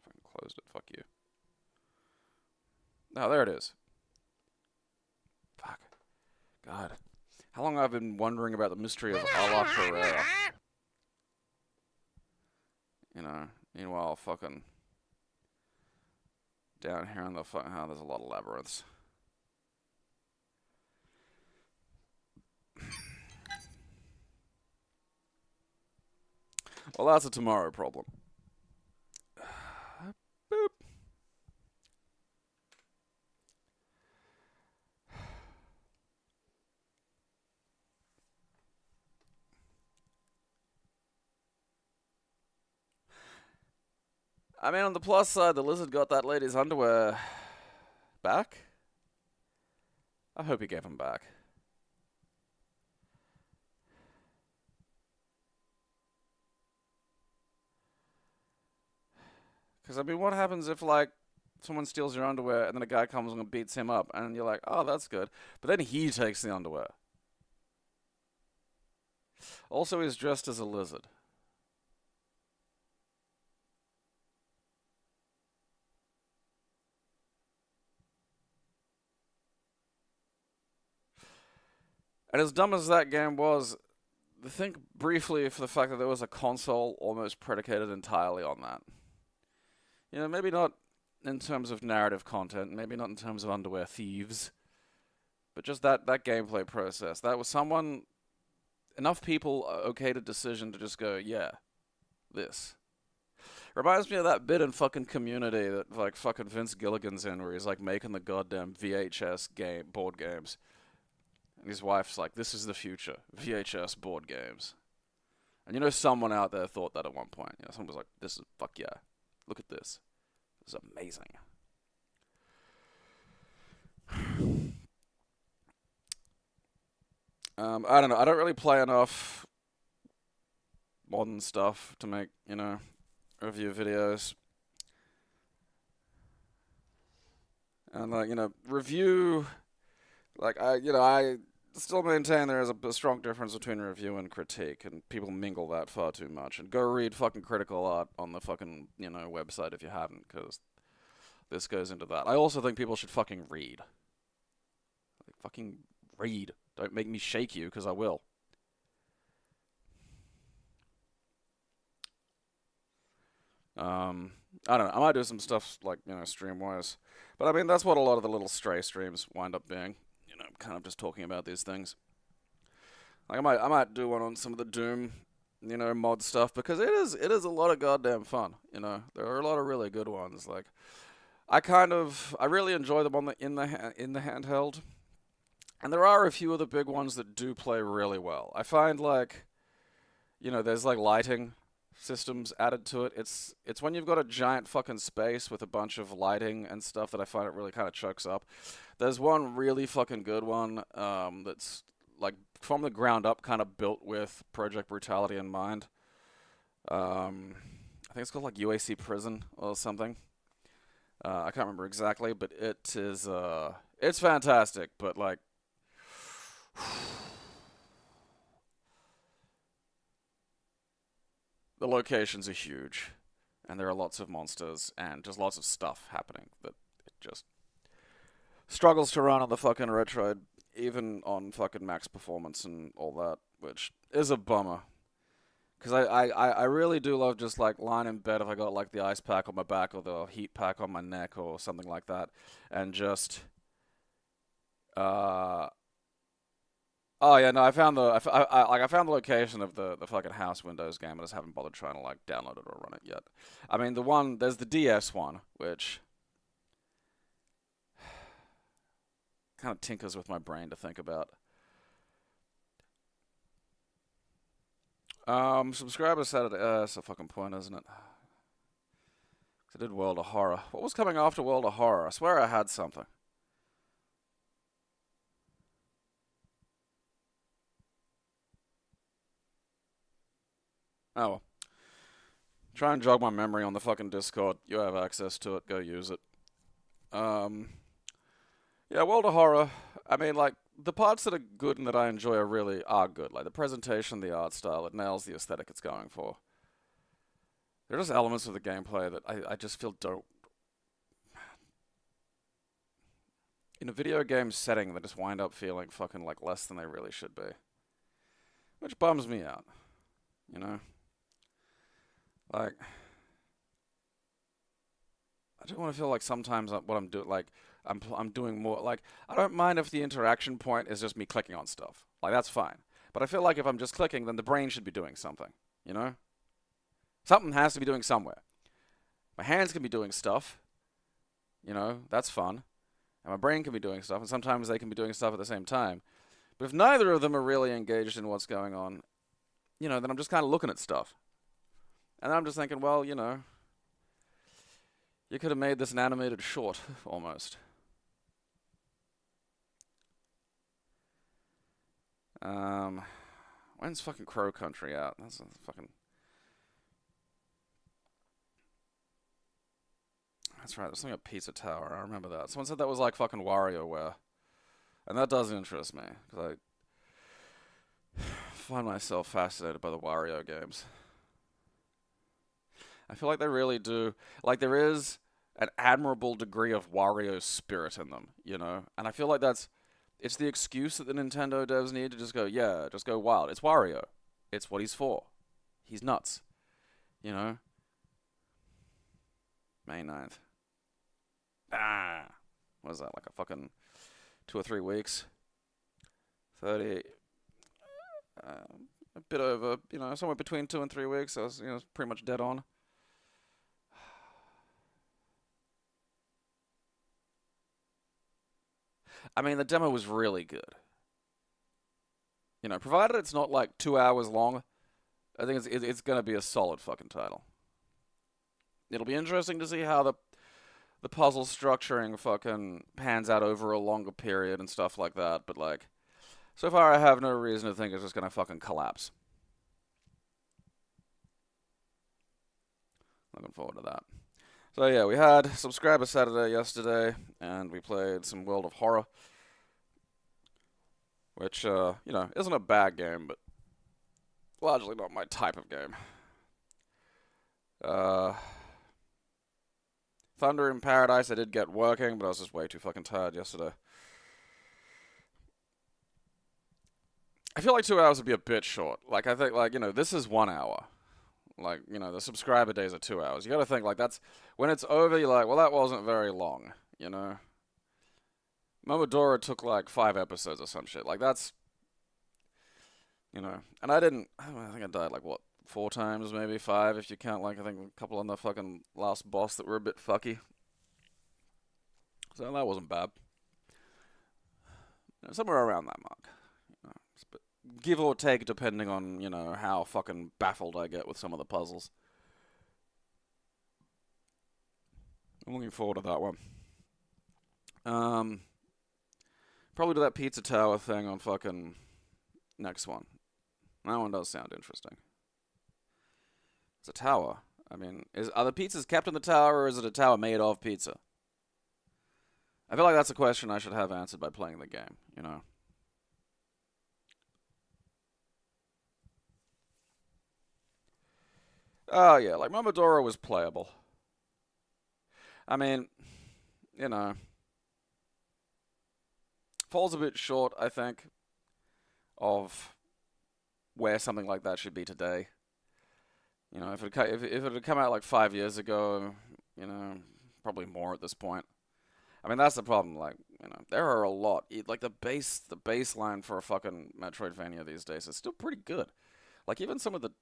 Fucking closed it, fuck you. Oh, there it is. Fuck. God. How long I've been wondering about the mystery of a la Carrera. You know, meanwhile, fucking down here in the fucking, oh, there's a lot of labyrinths. Well, that's a tomorrow problem. Boop. I mean, on the plus side, the lizard got that lady's underwear back. I hope he gave them back. Because, I mean, what happens if, like, someone steals your underwear and then a guy comes and beats him up and you're like, oh, that's good. But then he takes the underwear. Also, he's dressed as a lizard. And as dumb as that game was, think briefly for the fact that there was a console almost predicated entirely on that. You know, maybe not in terms of narrative content, maybe not in terms of underwear thieves, but just that gameplay process. That was enough people okayed a decision to just go, yeah, this. Reminds me of that bit in fucking Community that, like, fucking Vince Gilligan's in, where he's, like, making the goddamn VHS board games. And his wife's like, this is the future, VHS board games. And you know, someone out there thought that at one point. You know, someone was like, this is, fuck yeah, look at this. This is amazing. I don't know, I don't really play enough modern stuff to make, you know, review videos. And, like, you know, review, like, I still maintain there is a strong difference between review and critique, and people mingle that far too much. And go read fucking critical art on the fucking, you know, website if you haven't, because this goes into that. I also think people should fucking read. Like, fucking read. Don't make me shake you, because I will. I don't know, I might do some stuff, like, you know, stream-wise. But, I mean, that's what a lot of the little stray streams wind up being. You know, kind of just talking about these things. Like, I might do one on some of the Doom, you know, mod stuff, because it is a lot of goddamn fun. You know, there are a lot of really good ones. Like, I really enjoy them on in the handheld, and there are a few of the big ones that do play really well. I find, like, you know, there's like lighting systems added to it. It's when you've got a giant fucking space with a bunch of lighting and stuff that I find it really kind of chokes up. There's one really fucking good one that's like from the ground up kind of built with Project Brutality in mind. I think it's called like UAC Prison or something. I can't remember exactly, but it is it's fantastic, but like the locations are huge, and there are lots of monsters, and just lots of stuff happening that it just struggles to run on the fucking Retroid, even on fucking max performance and all that, which is a bummer. Because I really do love just, like, lying in bed if I got, like, the ice pack on my back or the heat pack on my neck or something like that, and just, oh yeah, no, I found the location of the fucking house Windows game. I just haven't bothered trying to like download it or run it yet. I mean, there's the DS one, which kind of tinkers with my brain to think about. Subscriber Saturday. That's a fucking point, isn't it? I did World of Horror. What was coming after World of Horror? I swear I had something. Oh well. Try and jog my memory on the fucking Discord. You have access to it. Go use it. Yeah, World of Horror. I mean, like, the parts that are good and that I enjoy are good. Like, the presentation, the art style, it nails the aesthetic it's going for. There are just elements of the gameplay that I just feel don't... In a video game setting, they just wind up feeling fucking, like, less than they really should be. Which bums me out. You know? Like... I just want to feel like sometimes what I'm doing, like, I'm doing more, like, I don't mind if the interaction point is just me clicking on stuff. Like, that's fine. But I feel like if I'm just clicking, then the brain should be doing something, you know? Something has to be doing somewhere. My hands can be doing stuff, you know, that's fun. And my brain can be doing stuff, and sometimes they can be doing stuff at the same time. But if neither of them are really engaged in what's going on, you know, then I'm just kind of looking at stuff. And then I'm just thinking, well, you know, you could have made this an animated short, almost. When's fucking Crow Country out? That's a fucking... That's right, there's something at Pizza Tower, I remember that. Someone said that was like fucking WarioWare. And that does interest me, because I find myself fascinated by the Wario games. I feel like they really do... Like, there is an admirable degree of Wario spirit in them, you know? And I feel like that's... It's the excuse that the Nintendo devs need to just go, yeah, just go wild. It's Wario. It's what he's for. He's nuts. You know? May 9th. What is that, like a fucking 2 or 3 weeks? 30... a bit over, you know, somewhere between 2 and 3 weeks. I was, you know, pretty much dead on. I mean, the demo was really good. You know, provided it's not like 2 hours long, I think it's gonna be a solid fucking title. It'll be interesting to see how the puzzle structuring fucking pans out over a longer period and stuff like that, but like, so far I have no reason to think it's just gonna fucking collapse. Looking forward to that. So yeah, we had Subscriber Saturday yesterday, and we played some World of Horror, which, you know, isn't a bad game, but largely not my type of game. Thunder in Paradise I did get working, but I was just way too fucking tired yesterday. I feel like 2 hours would be a bit short. Like, I think, like, you know, this is 1 hour. Like, you know, the subscriber days are 2 hours. You gotta think, like, that's... When it's over, you're like, well, that wasn't very long, you know? Momodora took, like, 5 episodes or some shit. Like, that's... You know, and I think I died, like, what, 4 times, maybe 5, if you count, like, I think a couple on the fucking last boss that were a bit fucky. So that wasn't bad. You know, somewhere around that mark. You know, give or take, depending on, you know, how fucking baffled I get with some of the puzzles. I'm looking forward to that one. Probably do that Pizza Tower thing on fucking next one. That one does sound interesting. It's a tower. I mean, are the pizzas kept in the tower, or is it a tower made of pizza? I feel like that's a question I should have answered by playing the game, you know? Oh, yeah, like, Momodora was playable. I mean, you know, falls a bit short, I think, of where something like that should be today. You know, if it had come out like 5 years ago, you know, probably more at this point. I mean, that's the problem. Like, you know, there are a lot. Like, the baseline for a fucking Metroidvania these days is still pretty good. Like, even some of the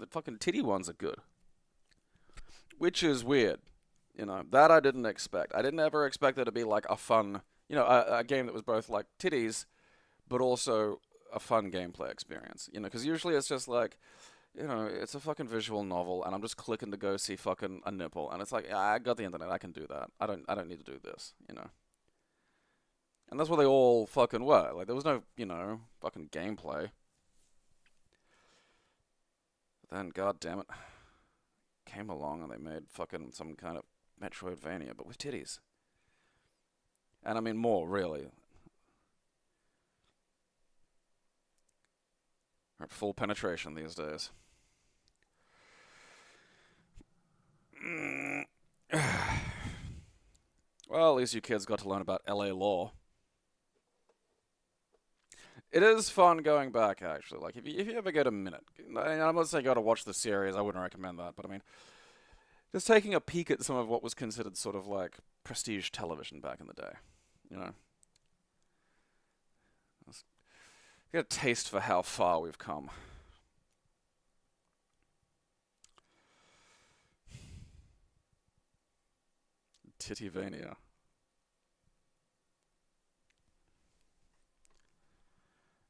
fucking titty ones are good. Which is weird. You know, that I didn't expect. I didn't ever expect there to be, like, a fun, You know, a game that was both like titties, but also a fun gameplay experience. You know, because usually it's just like, you know, it's a fucking visual novel, and I'm just clicking to go see fucking a nipple, and it's like, yeah, I got the internet, I can do that. I don't need to do this, you know. And that's what they all fucking were. Like, there was no, you know, fucking gameplay. Then, god damn it, came along and they made fucking some kind of Metroidvania, but with titties. And I mean more, really. We're at full penetration these days. Well, at least you kids got to learn about LA law. It is fun going back, actually. Like, if you ever get a minute, I'm not saying you got to watch the series. I wouldn't recommend that, but I mean, just taking a peek at some of what was considered sort of like prestige television back in the day, you know, get a taste for how far we've come. Tittyvania.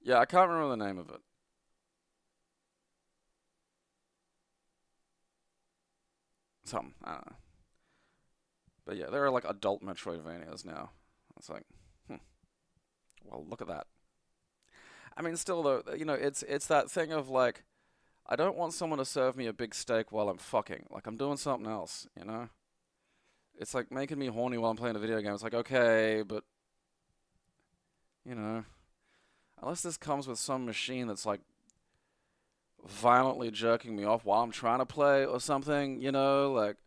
Yeah, I can't remember the name of it. Something, I don't know. But yeah, there are like adult Metroidvanias now. It's like, well, look at that. I mean, still though, you know, it's that thing of like, I don't want someone to serve me a big steak while I'm fucking. Like, I'm doing something else, you know? It's like making me horny while I'm playing a video game. It's like, okay, but, you know, unless this comes with some machine that's like violently jerking me off while I'm trying to play or something, you know, like,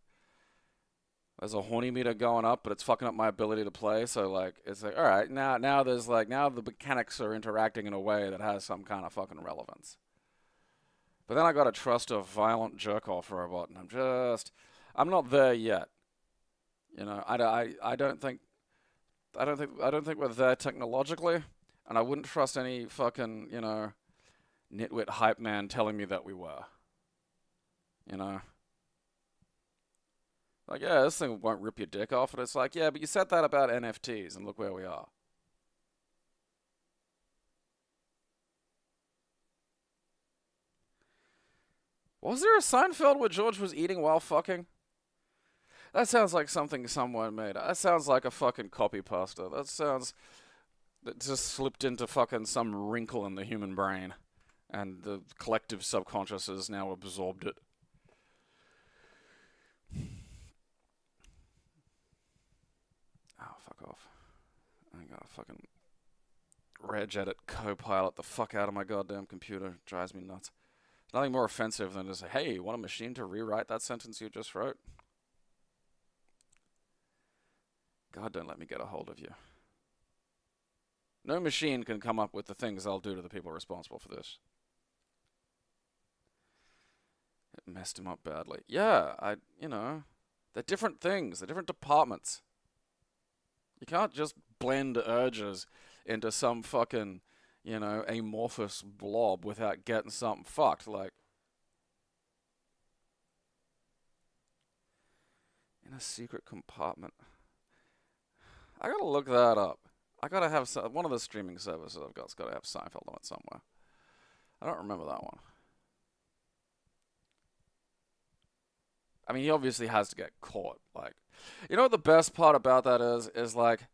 there's a horny meter going up, but it's fucking up my ability to play. So like, it's like, all right, now there's like, now the mechanics are interacting in a way that has some kind of fucking relevance. But then I gotta trust a violent jerk off robot, and I'm not there yet. You know, I don't think we're there technologically, and I wouldn't trust any fucking, you know, nitwit hype man telling me that we were. You know. Like, yeah, this thing won't rip your dick off. And it's like, yeah, but you said that about NFTs, and look where we are. Was there a Seinfeld where George was eating while fucking? That sounds like something someone made. That sounds like a fucking copy pasta. That just slipped into fucking some wrinkle in the human brain. And the collective subconscious has now absorbed it. Oh, fuck off. I gotta fucking regedit copilot the fuck out of my goddamn computer. It drives me nuts. Nothing more offensive than to say, hey, you want a machine to rewrite that sentence you just wrote? God, don't let me get a hold of you. No machine can come up with the things I'll do to the people responsible for this. It messed him up badly. Yeah, you know, they're different things. They're different departments. You can't just blend urges into some fucking, you know, amorphous blob without getting something fucked. Like, in a secret compartment. I gotta look that up. I gotta have one of the streaming services I've got's gotta have Seinfeld on it somewhere. I don't remember that one. I mean, he obviously has to get caught. Like, you know what the best part about that is like,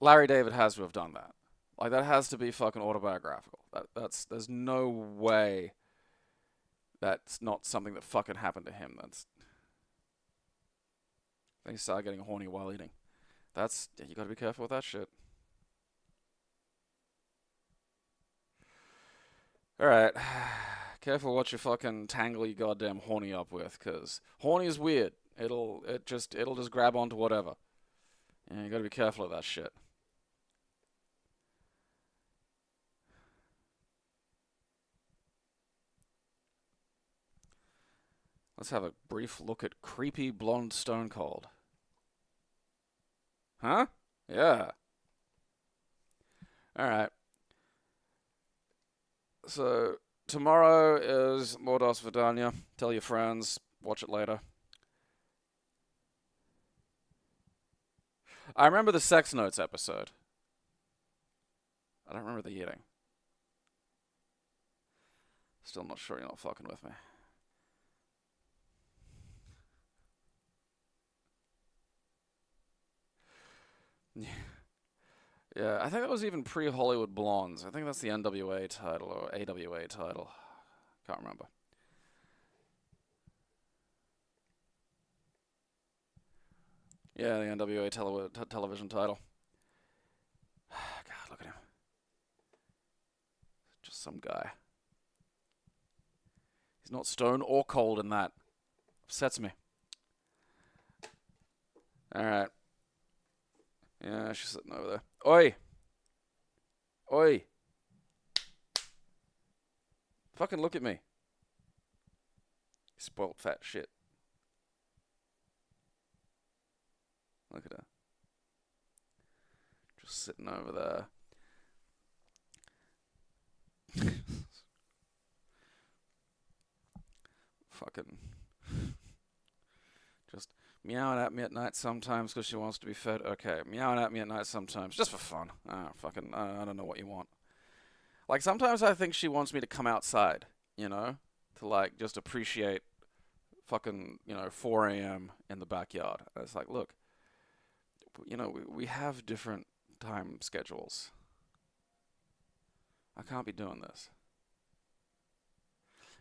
Larry David has to have done that. Like, that has to be fucking autobiographical. There's no way that's not something that fucking happened to him. He started getting horny while eating. You gotta be careful with that shit. Alright. Careful what you fucking tangle your goddamn horny up with, cause horny is weird. It'll just grab onto whatever. Yeah, you gotta be careful of that shit. Let's have a brief look at creepy blonde Stone Cold. Huh? Yeah. Alright. So, tomorrow is more Dosvidaniya. Tell your friends. Watch it later. I remember the sex notes episode. I don't remember the eating. Still not sure you're not fucking with me. Yeah, I think that was even pre-Hollywood Blondes. I think that's the NWA title or AWA title. Can't remember. Yeah, the NWA television title. God, look at him. Just some guy. He's not stone or cold in that. Upsets me. Alright. Yeah, she's sitting over there. Oi! Oi! Fucking look at me. Spoiled fat shit. Look at her. Just sitting over there. Fucking. Just meowing at me at night sometimes because she wants to be fed. Okay, meowing at me at night sometimes just for fun. Fucking, I don't know what you want. Like, sometimes I think she wants me to come outside, you know? To, like, just appreciate fucking, 4 a.m. in the backyard. And it's like, look, we have different time schedules. I can't be doing this.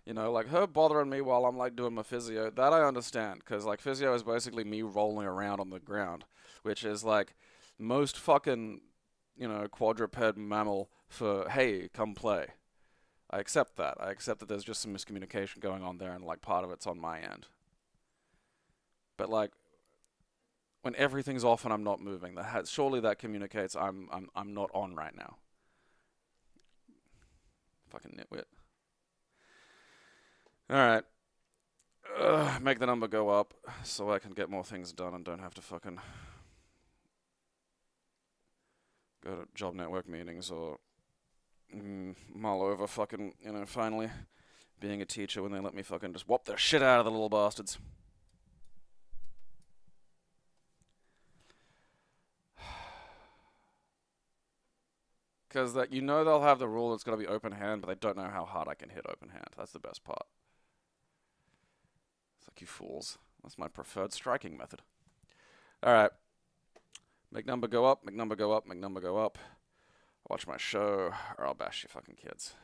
Like her bothering me while I'm like doing my physio, that I understand, because like physio is basically me rolling around on the ground, which is like most fucking, quadruped mammal for, hey, come play. I accept that. I accept that there's just some miscommunication going on there and like part of it's on my end. But like when everything's off and I'm not moving, surely that communicates I'm not on right now. Fucking nitwit. Alright. Make the number go up so I can get more things done and don't have to fucking go to job network meetings or mull over fucking, finally being a teacher when they let me fucking just whop the shit out of the little bastards. Because they'll have the rule that's got to be open hand, but they don't know how hard I can hit open hand. That's the best part. It's like, you fools. That's my preferred striking method. Alright. Make number go up, make number go up, make number go up. Watch my show, or I'll bash you fucking kids.